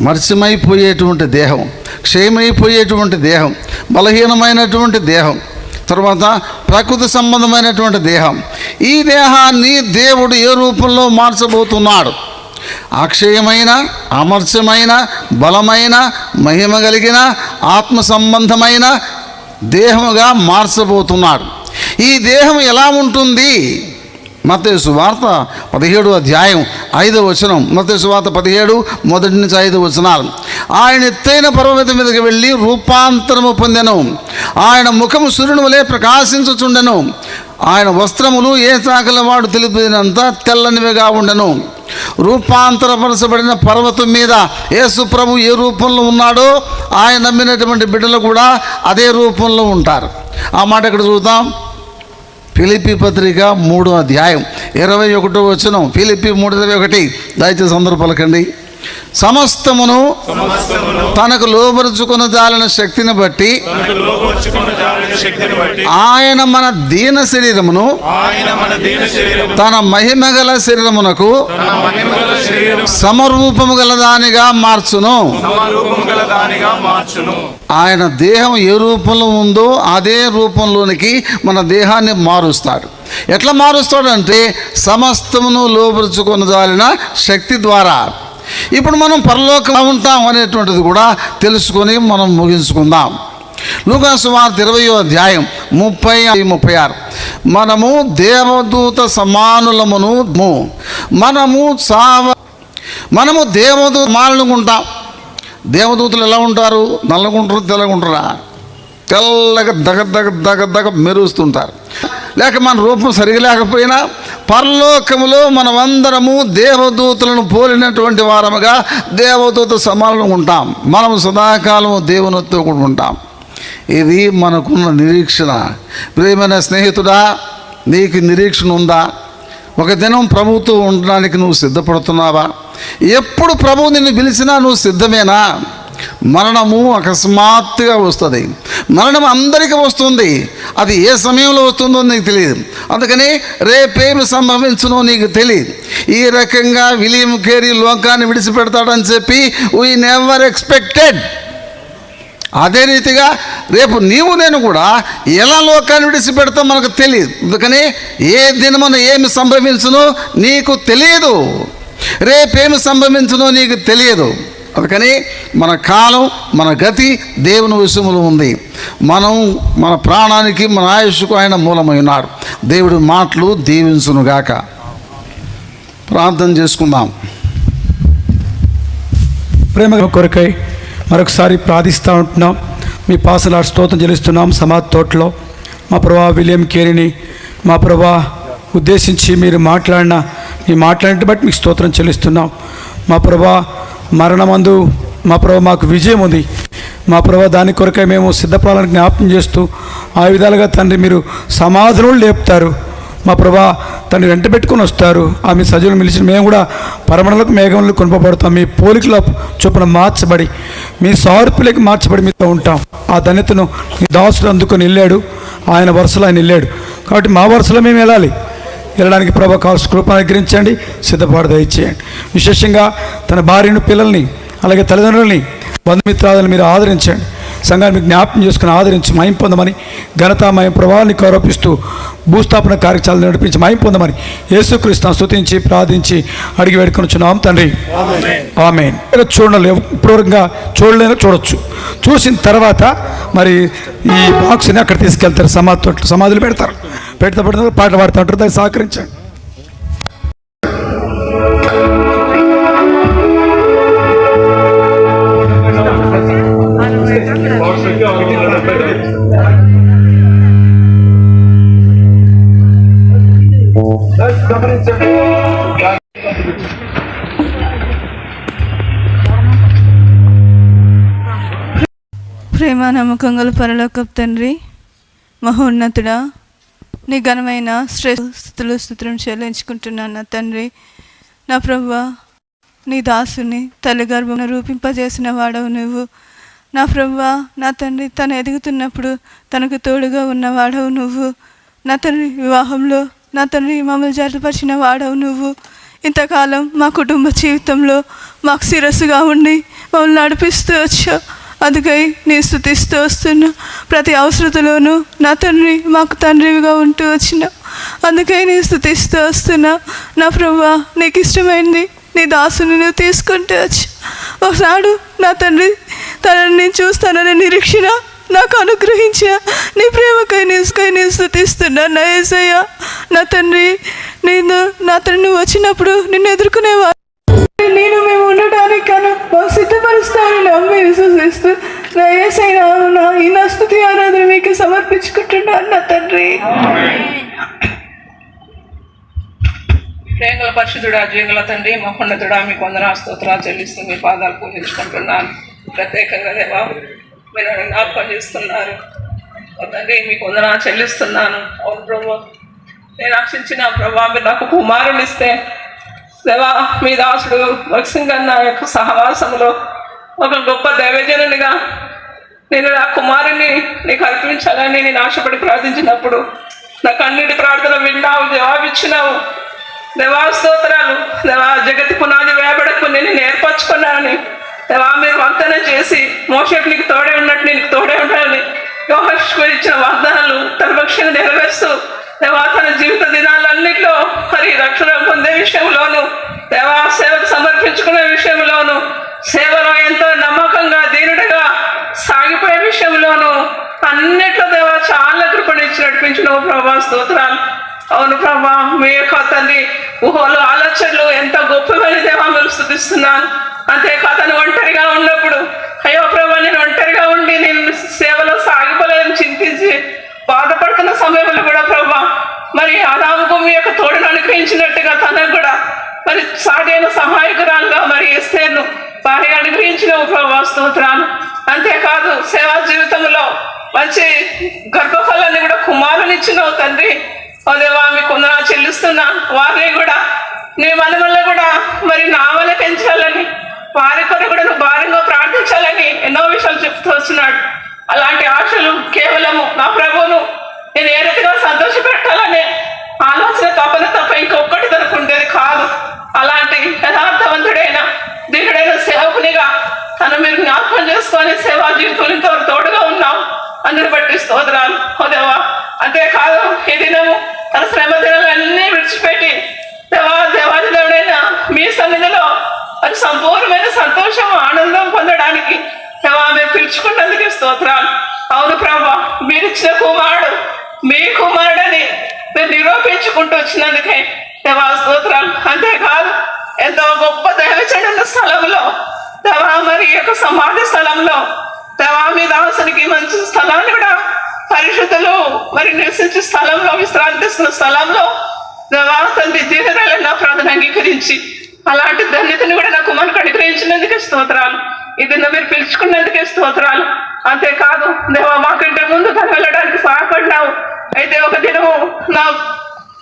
మర్చిమైపోయేటువంటి దేహం, క్షయమైపోయేటువంటి దేహం, బలహీనమైనటువంటి దేహం, తర్వాత ప్రకృతి సంబంధమైనటువంటి దేహం. ఈ దేహాన్ని దేవుడు ఏ రూపంలో మార్చబోతున్నాడు? అక్షయమైన, అమర్చమైన, బలమైన, మహిమ కలిగిన, ఆత్మ సంబంధమైన దేహముగా మార్చబోతున్నాడు. ఈ దేహం ఎలా ఉంటుంది? మత్తయి సువార్త 17వ అధ్యాయం 5వ వచనం. మత్తయి సువార్త 17 1 నుంచి 5 వచనాలు. ఆయన ఎత్తైన పర్వతం మీదకి వెళ్ళి రూపాంతరము పొందెను. ఆయన ముఖము సూర్యుని వలె ప్రకాశించుచుండెను. ఆయన వస్త్రములు ఏ చాకల వాడు తెలిపినంత తెల్లనివిగా ఉండెను. రూపాంతరపరచబడిన పర్వతం మీద యేసు ప్రభు ఏ రూపంలో ఉన్నాడో ఆయన నమ్మినటువంటి బిడ్డలు కూడా అదే రూపంలో ఉంటారు. ఆ మాట ఇక్కడ చూద్దాం. ఫిలిప్పీ పత్రిక 3వ అధ్యాయం 21వ వచనం. ఫిలిప్పీ 3:21. దయచేసి అందరూ పలకండి. సమస్తమును తనకు లోబరుచుకున్న జాలిన శక్తిని బట్టి ఆయన మన దీన శరీరమును తన మహిమ గల శరీరమునకు సమరూపము గల దానిగా మార్చును. ఆయన దేహం ఏ రూపంలో ఉందో అదే రూపంలోనికి మన దేహాన్ని మారుస్తాడు. ఎట్లా మారుస్తాడంటే సమస్తమును లోబరుచుకున్న జాలిన శక్తి ద్వారా. ఇప్పుడు మనం పరలోకం ఉంటాం అనేటువంటిది కూడా తెలుసుకొని మనం ముగించుకుందాం. లూకా సువార్త 20వ అధ్యాయం 30-36. మనము దేవదూత సమానులమును, మనము దేవదూత సమానులుగా ఉంటాం. దేవదూతలు ఎలా ఉంటారు? నల్లగుంటారు, తెల్లగుంటారా? తెల్లగా దగ మెరుస్తుంటారు. లేక మన రూపం సరిగా లేకపోయినా పరలోకములో మనమందరము దేవదూతలను పోలినటువంటి వారముగా దేవదూత సమానం ఉంటాం. మనం సదాకాలము దేవునితో కూడా ఉంటాం. ఇది మనకున్న నిరీక్షణ. ప్రియమైన స్నేహితుడా, నీకు నిరీక్షణ ఉందా? ఒక దినం ప్రభువుతో ఉండడానికి నువ్వు సిద్ధపడుతున్నావా? ఎప్పుడు ప్రభువు నిన్ను పిలిచినా నువ్వు సిద్ధమేనా? మరణము అకస్మాత్తుగా వస్తుంది. మరణం అందరికీ వస్తుంది. అది ఏ సమయంలో వస్తుందో నీకు తెలియదు. అందుకని రేపేమి సంభవించునో నీకు తెలియదు. ఈ రకంగా విలియం కేరీ లోకాన్ని విడిచిపెడతాడని చెప్పి వీ నెవర్ ఎక్స్పెక్టెడ్. అదే రీతిగా రేపు నేను కూడా ఎలా లోకాన్ని విడిచిపెడతాం మనకు తెలియదు. అందుకని ఏ దినమున ఏమి సంభవించునో నీకు తెలియదు. రేపేమి సంభవించునో నీకు తెలియదు. అందుకని మన కాలం, మన గతి దేవుని విషయంలో ఉంది. మనం మన ప్రాణానికి, మన ఆయుష్కు ఆయన మూలమై ఉన్నాడు. దేవుడి మాటలు దీవించునుగాక. ప్రార్థన చేసుకుందాం. ప్రేమ కొరకై మరొకసారి ప్రార్థిస్తూ ఉంటున్నాం. మీ పాసల స్తోత్రం చెల్లిస్తున్నాం. సమాధి తోటలో మా ప్రభా విలియం కేరీని మా ప్రభా ఉద్దేశించి మీరు మాట్లాడినట్టు బట్టి మీకు స్తోత్రం చెల్లిస్తున్నాం. మా ప్రభా మరణమందు మా ప్రభా మాకు విజయం ఉంది. మా ప్రభా దాని కొరకై మేము సిద్ధపడాలని జ్ఞాపకం చేస్తూ ఆ విధాలుగా తండ్రి మీరు సమాధులను లేపుతారు. మా ప్రభా తండ్రి వెంట పెట్టుకుని వస్తారు. ఆమె సజీవులు మిలిచిన మేము కూడా పరమణలకు మేఘములకు కొనుపబడతాం. మీ పోలికల చొప్పున మార్చబడి మీ సార్పులకి మార్చబడి మీతో ఉంటాం. ఆ ధన్యతను మీ దాసుడు అందుకొని వెళ్ళాడు. ఆయన వరుసలో ఆయన వెళ్ళాడు. కాబట్టి మా వరుసలో మేము వెళ్ళడానికి ప్రభా కావాల్సిన కృప అనుగ్రహించండి. సిద్ధపాటు దయచేయండి. విశేషంగా తన భార్యను, పిల్లల్ని, అలాగే తల్లిదండ్రులని, బంధుమిత్రాలను మీరు ఆదరించండి. సంఘాన్ని మీకు జ్ఞాపకం చేసుకుని ఆదరించి మహిమ పొందమని, ఘనతామయ ప్రభావాన్ని ఆరోపిస్తూ భూస్థాపన కార్యక్రమాలు నడిపించి మహిమ పొందమని యేసుక్రీస్తును స్తుతించి ప్రార్థించి అడిగి వేడుకొనుచున్నాం తండ్రి. ఆమేన్. చూడలేవు, పూర్వంగా చూడలేని చూడొచ్చు. చూసిన తర్వాత మరి ఈ బాక్స్ని అక్కడ తీసుకెళ్తారు. సమాధులు పెడతారు. పెడతా పాటలు పాడుతూ ఉంటారు. దాన్ని సహకరించండి. ప్రేమ నమ్మకం గల పరలోకపు తండ్రి, మహోన్నతుడా, నీ ఘనమైన శ్రేష్ఠులు స్తుతులను చెల్లించుకుంటున్నాను నా తండ్రి. నా ప్రభువా, నీ దాసుని తల్లి గర్భంలో రూపింపజేసిన వాడవు నువ్వు. నా ప్రభువా, నా తండ్రి తను ఎదుగుతున్నప్పుడు తనకు తోడుగా ఉన్నవాడవు నువ్వు. నా తండ్రి వివాహంలో నా తండ్రి మమ్మల్ని జతపరిచిన వాడవు నువ్వు. ఇంతకాలం మా కుటుంబ జీవితంలో మాకు శిరస్సుగా ఉండి మమ్మల్ని నడిపిస్తూ వచ్చావు. అందుకై నీ స్తుతిస్తూ వస్తున్నా. ప్రతి అవసరతలోనూ నా తండ్రి మాకు తండ్రివిగా ఉంటూ వచ్చినావు. అందుకై నీ స్తుతిస్తూ వస్తున్నా. నా ప్రభువా, నీకు ఇష్టమైంది నీ దాసుని నువ్వు తీసుకుంటూ వచ్చి ఒకనాడు నా తండ్రి తనని నేను చూస్తానని నిరీక్షణ నాకు అనుగ్రహించా. నీ ప్రేమకై నేను స్తుతిస్తున్నా నా యేసయ్య. నా తండ్రి నా తండ్రి నువ్వు వచ్చినప్పుడు నిన్ను ఎదుర్కొనేవా నేను మేము ఉండటానికి కాను మాకు సిద్ధపరుస్తానని నమ్మి విశ్వసిస్తూ నా యేసయ్య ఈ నా స్తుతి ఆరాధన మీకు సమర్పించుకుంటున్నాను నా తండ్రి. ప్రేమల పరిశుద్ధుడా, జీవుల తండ్రి, మహోన్నతుడా, మీకు వందనాలు స్తోత్రాలు చెల్లిస్తూ మీ పాదాలు పూజించుకుంటున్నాను. ప్రత్యేకంగా దేవా మీరు నన్ను జ్ఞాపకం చేస్తున్నారు తండ్రి, మీకు వందనాలు చెల్లిస్తున్నాను. అవును ప్రభు, నేను ఆశించిన ప్రభా మీరు నాకు కుమారుని ఇస్తే దేవా మీ దాసుడు వక్సింగన్న యొక్క సహవాసంలో ఒక గొప్ప దైవజనునిగా నేను నా కుమారుని నీకు అర్పించాలని నేను ఆశపడి ప్రార్థించినప్పుడు నాకు అన్నిటి ప్రార్థన విన్నావు, జవాబిచ్చినావు. దేవా స్తోత్రాలు. దేవా జగతి పునాది వేయబడకు నేను ఏర్పరచుకున్నానని దేవా మీరు వాగ్దానం చేసి మోషేకు నీకు తోడే ఉన్నట్టు నీకు తోడే ఉండాలని యోహోషుకు ఇచ్చిన వాగ్దానాలు తన పక్షంగా నెరవేరుస్తూ దేవా తన జీవిత దినాలన్నింటిలో మరి రక్షణ పొందే విషయంలోనూ దేవా సేవకు సమర్పించుకునే విషయంలోనూ సేవలో ఎంతో నమ్మకంగా దీనుడిగా సాగిపోయే విషయంలోనూ అన్నిట్లో దేవా చాలా కృపణించి నడిపించినావు ప్రభా స్తోత్రాలు. అవును ప్రభా, మీ యొక్క తండ్రి ఊహలు ఆలోచనలు ఎంత గొప్పవని దేవా మీరు స్తుతిస్తున్నాను. అంతేకాదు తను ఒంటరిగా ఉన్నప్పుడు అయ్యో ప్రభా నేను ఒంటరిగా ఉండి నేను సేవలో సాగిపోలేదని చింతించి బాధపడుతున్న సమయంలో కూడా ప్రభా మరి ఆదాముకు మీ యొక్క తోడును అనుగ్రహించినట్టుగా తనకు కూడా మరి సాటైన సహాయకురాలుగా మరి ఎస్తేర్ను భార్య అనుగ్రహించినవు ప్రభా, స్తోత్రాలు. అంతేకాదు సేవా జీవితంలో మంచి గర్భఫలాన్ని కూడా కుమారునిచ్చినవు తండ్రి. ఓ దేవా మీకు వందనాలు చెల్లిస్తున్నా. వారిని కూడా నీ మనవల్లో కూడా మరి నా వల్ల పెంచాలని వారి కొరకు కూడా నువ్వు భారంగా ప్రార్థించాలని ఎన్నో విషయాలు చెప్తూ వస్తున్నాడు. అలాంటి ఆశలు కేవలము నా ప్రభువును నేను ఏ రీతిగా సంతోషపెట్టాలనే ఆలోచన తపన తప్ప ఇంకొకటి తనకు ఉండేది కాదు. అలాంటి యథార్థవంతుడైన దీనుడైన సేవకునిగా తను మీరు జ్ఞాపకం చేసుకొని సేవా జీవితంలో ఇంతవరకు తోడుగా ఉన్నాం. అందరి బట్టి స్తోత్రాలు. ఓ దేవా అంతేకాదు ఈ దినము తన శ్రమ దినాలన్నీ విడిచిపెట్టి దేవాది దేవుడైన మీ సన్నిధిలో మరి సంపూర్ణమైన సంతోషం ఆనందం పొందడానికి దేవా మీరు పిలుచుకున్నందుకే స్తోత్రాలు. అవును ప్రభా, మీరిచ్చిన కుమారుడు మీ కుమారుడని మీరు నిరూపించుకుంటూ వచ్చినందుకే దేవా స్తోత్రాలు. అంతేకాదు ఎంతో గొప్ప దైవచనుడు ఉన్న స్థలంలో దేవా మరి ఈ యొక్క సమాధి స్థలంలో దేవా మీ దాసునికి మంచి స్థలాన్ని కూడా పరిశుద్ధులు మరి నివసించే స్థలంలో విశ్రాంతిస్తున్న స్థలంలో దేవా తండ్రి దీనరాలన్న ప్రార్థన అంగీకరించి అలాంటి ధన్యతని కూడా నాకు మనకు అనుగ్రహించినందుకే స్తోత్రాలు. ఇది మీరు పిలుచుకున్నందుకే స్తోత్రాలు. అంతేకాదు దేవా మాకంటే ముందు తను వెళ్ళడానికి సహాయపడినావు. అయితే ఒక దినము నా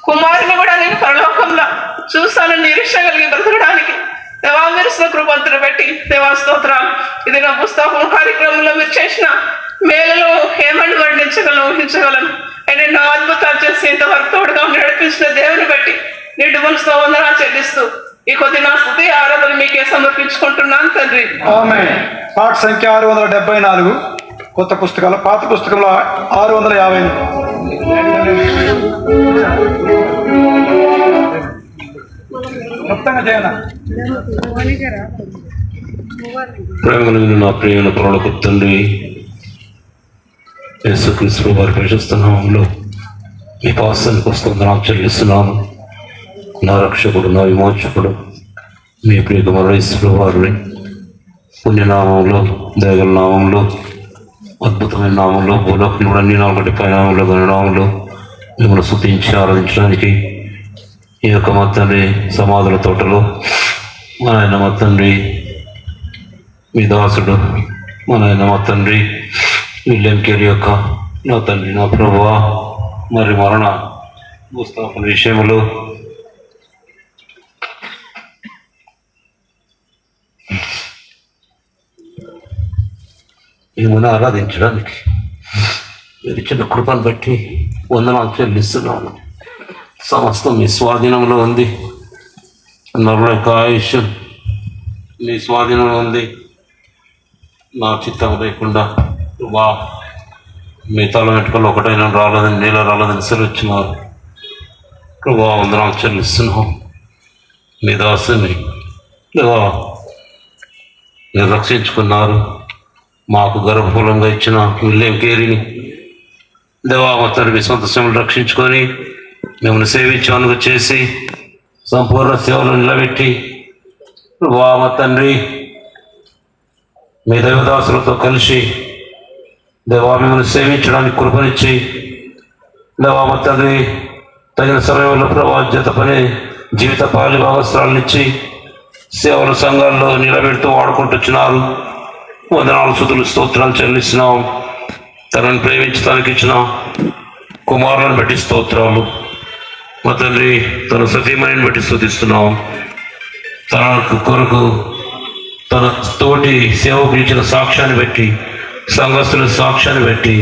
కుమారుని కూడా నేను పరలోకంలో చూస్తానని నిరీక్షణ కలిగి బ్రతకడానికి దేవా మీరు కృపంతులు పెట్టి దేవా స్తోత్రాలు. ఇది నా పుస్తకం కార్యక్రమంలో మీరు చేసిన మేలులు ఏమని వర్ణించగలను, ఊహించగలను. ఎన్నెన్నో అద్భుతాలు చేసి ఇంతవరకు తోడుగా నడిపించిన దేవుని బట్టి నిండు మనసుతో వందనాలు చెల్లిస్తూ ఈ కొద్ది నా స్తుతి ఆరాధన మీకే సమర్పించుకుంటున్నాను తండ్రి. ఆమేన్. పాట సంఖ్య 674, కొత్త పుస్తకాలు. పాత పుస్తకంలో 650. మొత్తంగా చేయనా? ప్రేమను నా ప్రియమైన పరలోక తండ్రి యేసుక్రీస్తు వారి ప్రశస్త నామంలో మీ పాసానికి వస్తుందని చెల్లిస్తున్నాను. నా రక్షకుడు, నా విమోచకుడు, మీ ప్రియకుమారేశ్వర వారిని పుణ్యనామంలో, దేగల నామంలో, అద్భుతమైన నామంలో, భూలోకం కూడా అన్ని నాలుగు పైనామంలో, గణనామంలో మిమ్మల్ని స్తుతించి ఆరాధించడానికి ఈ యొక్క మా తండ్రి సమాధుల తోటలో మన ఆయన మా తండ్రి మీ దాసుడు మన ఆయన మా తండ్రి విలియం కేరీ యొక్క నా తండ్రి నా ప్రభువా మరి మరణ భూస్థాపన విషయంలో మిమ్మల్ని ఆరాధించడానికి మీరు ఇచ్చిన కృపను బట్టి వందనాలు చెల్లిస్తున్నాను. సమస్తం మీ స్వాధీనంలో ఉంది. నరుల యొక్క ఆయుష్ మీ స్వాధీనంలో ఉంది. నా చిత్తం లేకుండా వా మీ తల వెంట్రుకలు ఒకటైనా రాలేదని, నీళ్ళ రాలేదని సెలవుచ్చినారు. ప్రభా వందనాలు చెల్లిస్తున్నాం. మీ దాసుని దేవా మీరు రక్షించుకున్నారు. మాకు గర్భఫలంగా ఇచ్చిన విలియం కేరీని దేవా మొత్తం మీ సొంత సేవలు రక్షించుకొని మిమ్మల్ని సేవించానుగా చేసి సంపూర్ణ సేవలు నిలబెట్టి ప్రభా మా తండ్రి మీ దైవదాసులతో కలిసి దేవా మిమ్మల్ని సేవించడానికి కృపనిచ్చి దేవా మా తండ్రి తగిన సమయంలో ప్రభావిత పని జీవిత పాలి భాగస్త్రాలనిచ్చి సేవల సంఘాల్లో నిలబెడుతూ వాడుకుంటున్నారు. వందనాలు స్తుతులు స్తోత్రాలు చెల్లిస్తున్నాం. తనని ప్రేమించడానికి ఇచ్చిన కుమారులను బట్టి స్తోత్రాలు. మా తండ్రి తన సతీమణిని బట్టి స్తుతిస్తున్నాం. తన కొరకు తన తోటి సేవకు ఇచ్చిన సాక్ష్యాన్ని బట్టి, సంఘస్థుల సాక్ష్యాన్ని బట్టి,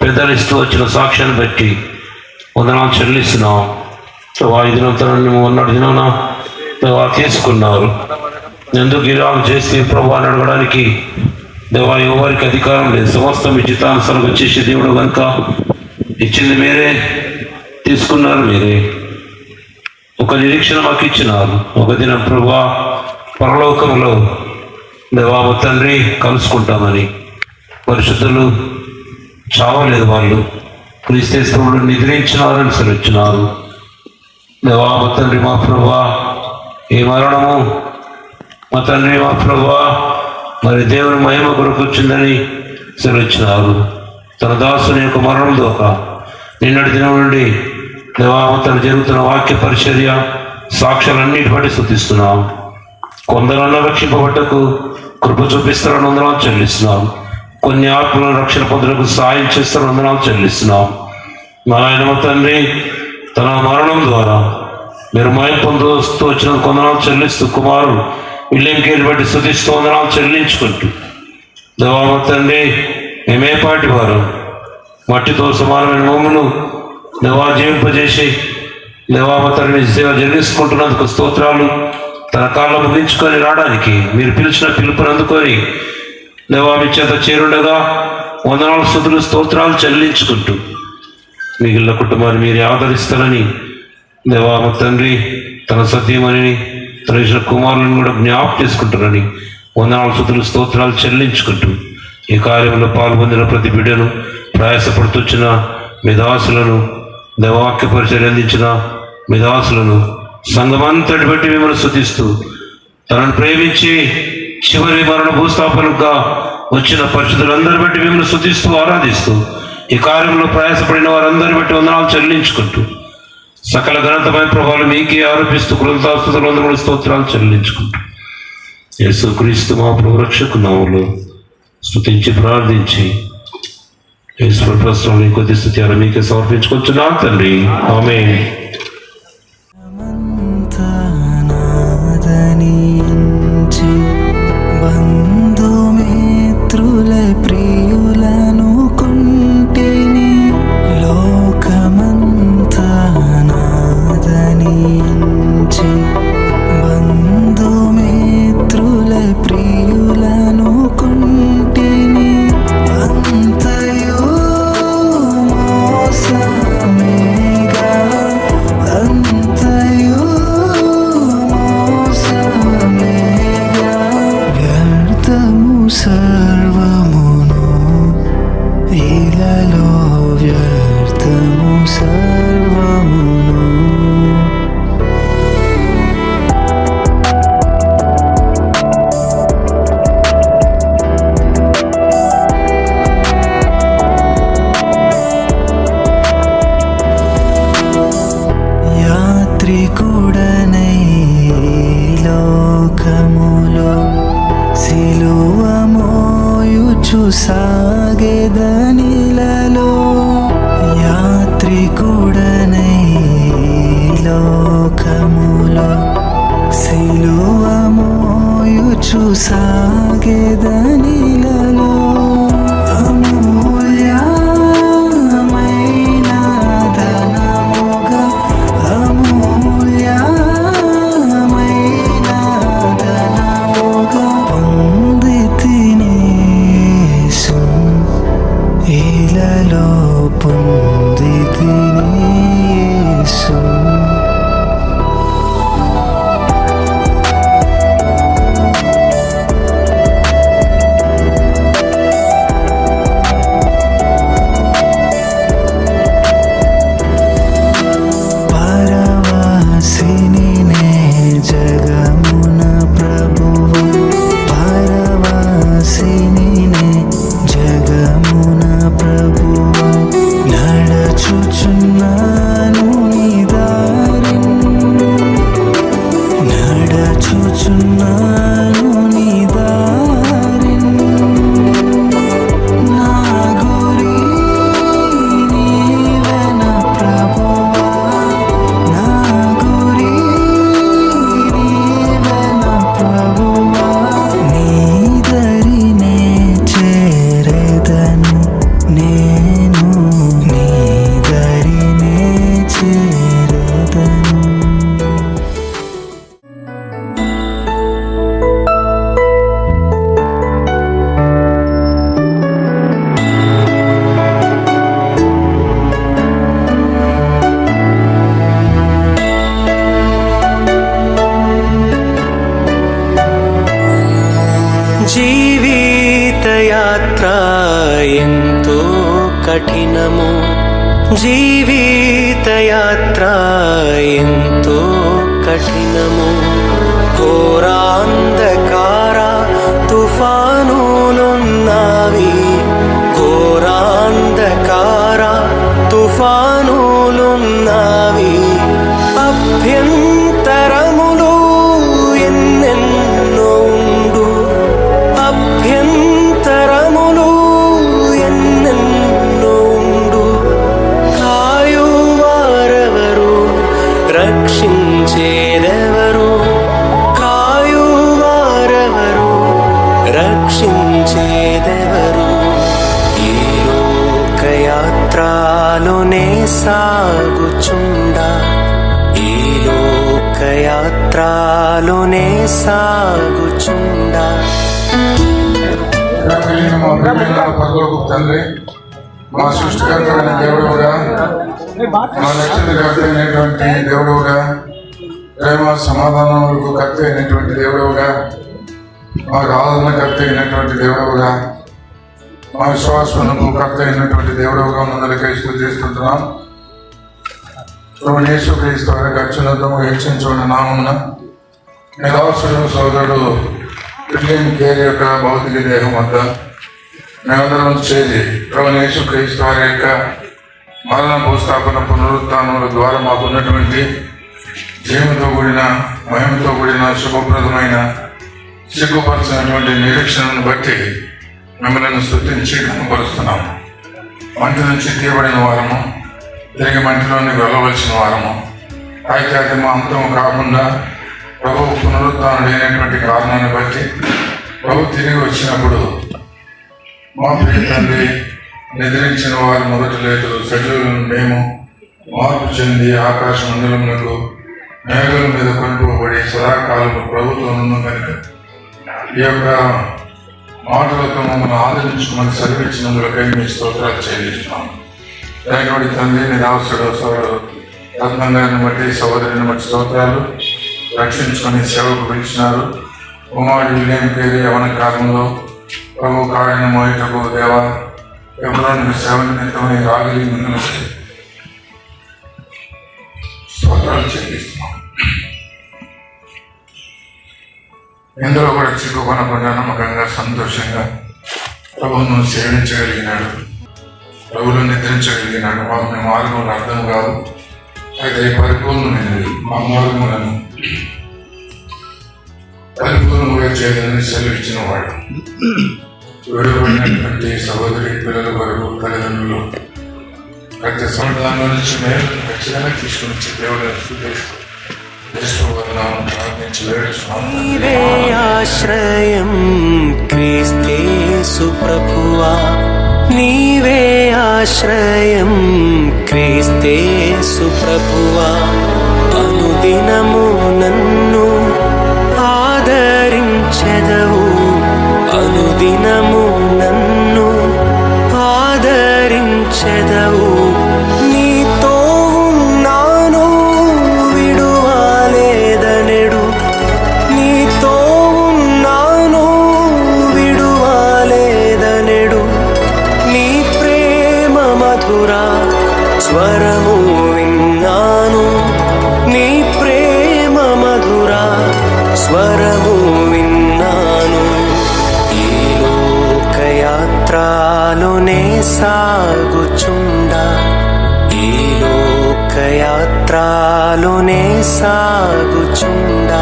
పెద్దలిస్తూ వచ్చిన సాక్ష్యాన్ని బట్టి వందనాలు చెల్లిస్తున్నాం. దినం తనని మొన్నటి దినాన తీసుకున్నారు. ఎందుకు ఇలాగ చేసి ప్రభు అని అడగడానికి దేవా ఎవరికి అధికారం లేదు. సమస్తం మీ చిత్తానుసారం వచ్చేసి దేవుడు కనుక ఇచ్చింది మీరే, తీసుకున్నారు మీరే. ఒక నిరీక్షణ మాకు ఇచ్చినారు. ఒక దినం ప్రభా పరలోకంలో దేవా తండ్రి కలుసుకుంటామని. పరిశుద్ధులు చావలేదు, వాళ్ళు క్రీస్తేశ్వరుడు నిద్రించినారని సెలవిచ్చినారు. దేవా తండ్రి మా ప్రభా ఈ మరణము మా తండ్రి మా ప్రభువా, మరి దేవుని మహిమ కొరకు వచ్చిందని సెలవిచ్చినారు. తన దాసుని యొక్క మరణం దోక నిన్నటి దినం నుండి దేవా తను జరుగుతున్న వాక్య పరిచర్య సాక్ష్యాలన్నిటి బట్టి స్తుతిస్తున్నాం. కొందరన్నా రక్షింపబట్టకు కృప చూపిస్తారని వందనాలు చెల్లిస్తున్నాం. కొన్ని ఆత్మలను రక్షణ పొందుటకు సాయం చేస్తారని వందనాలు చెల్లిస్తున్నాం. మా ఆయన మా తండ్రి తన మరణం ద్వారా మీరు మయం పొందుతూ వచ్చిన కొందనాలు చెల్లిస్తూ కుమారుడు విలియం కేరీ బట్టి స్తుతిస్తూ వందనాలు చెల్లించుకుంటూ దేవా మా తండ్రి మేమేపాటి వారు మట్టితో సమానమైన మమ్మను దేవా జీవింపజేసి దేవా మా తండ్రి సేవ జరిగిస్తుకుంటున్నందుకు స్తోత్రాలు. తన కాళ్ళ ముగించుకొని రావడానికి మీరు పిలిచిన పిలుపుని అందుకొని దేవా మీ చేత చేరుండగా వందనాలు స్తుతులు స్తోత్రాలు చెల్లించుకుంటూ మిగిలిన కుటుంబాన్ని మీరు ఆదరిస్తారని దేవా మా తండ్రి తన సత్యమని తన ఇచ్చిన కుమారులను కూడా జ్ఞాపకం చేసుకుంటారని వందనాలు స్తుతులు స్తోత్రాలు చెల్లించుకుంటూ ఈ కార్యంలో పాల్పొందిన ప్రతి బిడ్డను ప్రయాసపడుతున్న మిదాసులను దేవాక్య పరిచయం అందించిన మిదాసులను సంఘమంతటి బట్టి మిమ్మల్ని స్తుతిస్తూ తనను ప్రేమించి చివరి మరణ భూస్థాపనగా వచ్చిన పరిస్థితులందరి బట్టి మిమ్మల్ని స్తుతిస్తూ ఆరాధిస్తూ ఈ కార్యంలో ప్రయాసపడిన వారందరి బట్టి వందనాలు చెల్లించుకుంటూ సకల ఘనతమైన ప్రభావాలు మీకే ఆరోపిస్తూ కృతజ్ఞతాస్తుతులు స్తోత్రాలు చెల్లించుకుంటూ యేసుక్రీస్తు మా ప్రభు రక్షకు నామములో స్తుతించి ప్రార్థించి ఈశ్వర ప్రశ్నలు కొద్ది స్థుతి మీకే సమర్పించుకొచ్చున్నాం తండ్రి. ఆమేన్. నాదనించి బంధుమిత్రుల ప్రియులను కొంటిని లోకమంతా నాదనించి బంధుమిత్రుల ప్రియులను కొంటిని అంతయు మోసమేగా అంతయు వ్యర్థము సర్వమును ఇలలో వ్యర్థము సర్వమును యాత్రికుడనై లోకములో సిలువ మోయుచు సాగెదనిలలో యాత్రికుడనై లోకములో సిలువ మోయుచు సాగెదనిలలో అమూల్యమైన ధనముగా అమూల్యమైన ధనముగా పొందితినేసు ఇలలో పొందితినేసు పరవాసిని నే జగమున ప్రభువు పరవాసిని నే జగమున ప్రభువు నడచుచున్నాను నీ దారిన్ నడచుచున్నాను నీ దారిన్ నా గురి నీవెన ప్రభువా నా గురి నీవెన ప్రభువా నీ దరినే చేరెదను నేను నీ దరినే చేరెదను జీవితయాత్ర ఎంతో కఠినము జీవితయాత్ర ఎంతో కఠినము ఘోరాంధకార తుఫానులున్నవి, అభ్యంతరములు ఎన్నెన్నో ఉండు, అభ్యంతరములు ఎన్నెన్నో ఉండు. కాయువారెవరు, రక్షించేదెవరు? కాయువారెవరు, రక్షించేదెవరు? ఈ లోకయాత్రలోనే సాగుచుండా, ఈ లోకయాత్రలోనే సాగుచుండా. మా ప్రియమైన పరలోకపు తండ్రి, మా సృష్టికర్తమైన దేవుడుగా, మా రక్షణకర్త అయినటువంటి దేవుడుగా, ప్రేమ సమాధానములకు కర్త అయినటువంటి దేవుడుగా, మాకు ఆదరణకర్త అయినటువంటి దేవుడుగా, మా విశ్వాసములకు కర్త అయినటువంటి దేవుడుగా ముందరికై స్తుతిస్తున్నాం. ప్రభువైన యేసుక్రీస్తు వారి అత్యున్నతము హెచ్చించబడిన నామమున మీ దాసుడు సోదరుడు విలియం కేరీ యొక్క భౌతిక దేహం వద్ద మేమందరం చేరి ప్రభువైన యేసుక్రీస్తు వారి యొక్క మరణ భూస్థాపన పునరుత్థానముల ద్వారా మాకున్నటువంటి జీవంతో కూడిన మహిమతో కూడిన శుభప్రదమైన సిగ్గుపరచినటువంటి నిరీక్షణను బట్టి మిమ్మల్ని స్తుతించి కనపరుస్తున్నాము. మంటి నుంచి తీయబడిన వారము, తిరిగి మంటిలోని వెళ్ళవలసిన వారము, అయితే అది మా అంతం కాకుండా ప్రభువు పునరుత్థానుడైనటువంటి కారణాన్ని బట్టి ప్రభు తిరిగి వచ్చినప్పుడు మా ప్రియ తండ్రి నిద్రించిన వారు మొదట లేదు, సజీవులను మేము మార్పు చెంది ఆకాశ మండలములకు మేఘల మీద కొనుకోబడి సదాకాలము ప్రభుత్వం కనుక ఈ యొక్క మాటలతో మమ్మల్ని ఆదరించుకుని సెలవిచ్చినందులకై మీ స్తోత్రాలు చెల్లిస్తున్నాం. దయగడి తండ్రి నిరాశుడు సోదరుడు రత్నంగారిని బట్టి సహోదరిని బట్టి స్తోత్రాలు. రక్షించుకొని సేవకు పిలిచినారు. కుమారుడు విలియం కేరీ యవన కాలంలో ప్రభు కాడిని మోయటకు దేవా ఎవరోని సేవ నిమిత్తమై రాగలి మిమ్మల్ని స్తోత్రాలు చెల్లిస్తున్నాం. ఇందులో కూడా చిక్కుకొనకుండా నమ్మకంగా సంతోషంగా ప్రభువును సేవించగలిగినాడు, ప్రభువును నిద్రించగలిగినాడు. మాకు మీ మార్గంలో అర్థం కాదు, అయితే పరిపూర్ణమైనది. మా మార్గములను పరిపూర్ణంగా చేయాలని సెలవిచ్చిన వాడు. విడుబడినటువంటి సహోదరి పిల్లల వరకు తల్లిదండ్రులు ప్రతి సంవత్సరంలో నుంచి మేము ఖచ్చితంగా తీసుకుని దేవుడు నీవే ఆశ్రయం క్రీస్తేసు ప్రభువా, నీవే ఆశ్రయం క్రీస్తేసు ప్రభువా. అనుదినము నన్ను ఆదరించెదవు, అనుదినము నన్ను ఆదరించెదవు. నీతో ఉన్నాను విడువాలేదనెడు, నీతో ఉన్నాను విడువాలేదనెడు. నీ ప్రేమ మధుర స్వరము విన్నాను, నీ ప్రేమ మధుర స్వరము విన్నాను. ఈ లోకయాత్రలోనే సాగుచుండా, ఈ లోకయాత్రలోనే సాగుచుండా.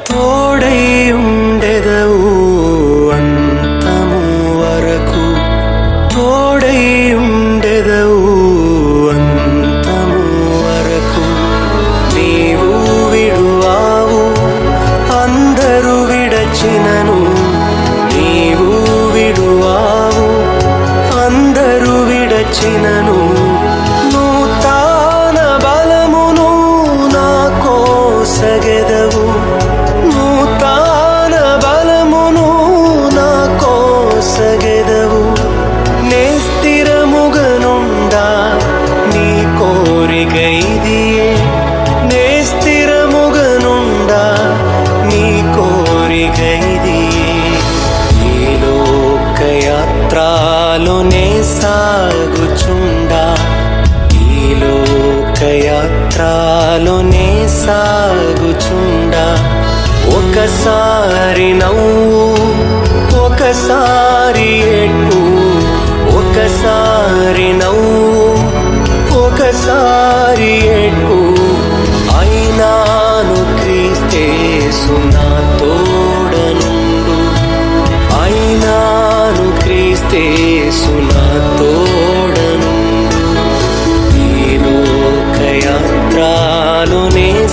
తోడై ఉండెదవు అంతము వరకు, తోడై ఉండెదవు అంతము వరకు. నీవు విడువావు అందరూ విడచినను, నీవు విడువావు అందరూ విడచినను. నూతన బలమును నా కోసగెదవు, సాగుచుండా ఈ లోకయాత్రలోనే సాగుచుండా ఒకసారి నవ్వు ఒకసారి ఏడ్పు ఒకసారి నవ్వు ఒకసారి ఏడ్పు అయినాను క్రీస్తేసు నా తోడనుండు అయినాను క్రీస్తేసు నా తోడనుండు ఈ లోకయాత్రలోనే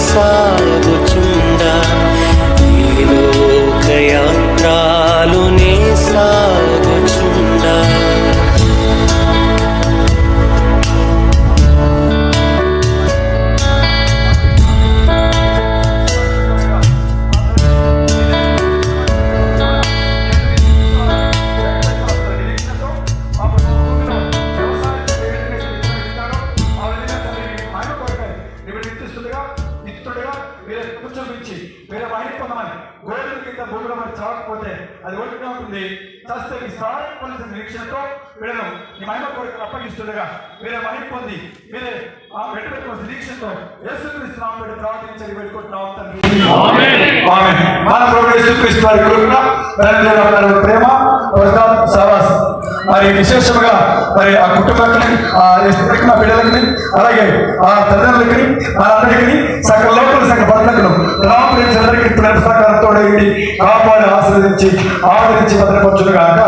సాగుచుండా ఈ లోకయాత్రలోనే సాగుచుండా అది ఒంటిగా ఉంటుంది చస్తే విస్తారమైన నిరీక్షణతో వీళ్ళను ఈ మహిమ కొరకు అప్పగిస్తుండగా వీరే మహిమ పొంది వీరే ఆ వెంటబెట్టుకున్న నిరీక్షణతో యేసుక్రీస్తు నామములో ప్రార్థించి వేడుకుంటున్నాం తండ్రి. ఆమేన్. మన ప్రభువు యేసుక్రీస్తు వారి కృప ప్రేమ సహవాసం మరి విశేషంగా మరి ఆ కుటుంబానికి మా బిడ్డలకి అలాగే ఆ తల్లిదండ్రులకి అందరికీ సకల లోపల సకల భర్తలను రామప్రేమించి సహకారంతో కాపాడి ఆశీర్వదించి ఆదరించి భద్రపరచుగాక.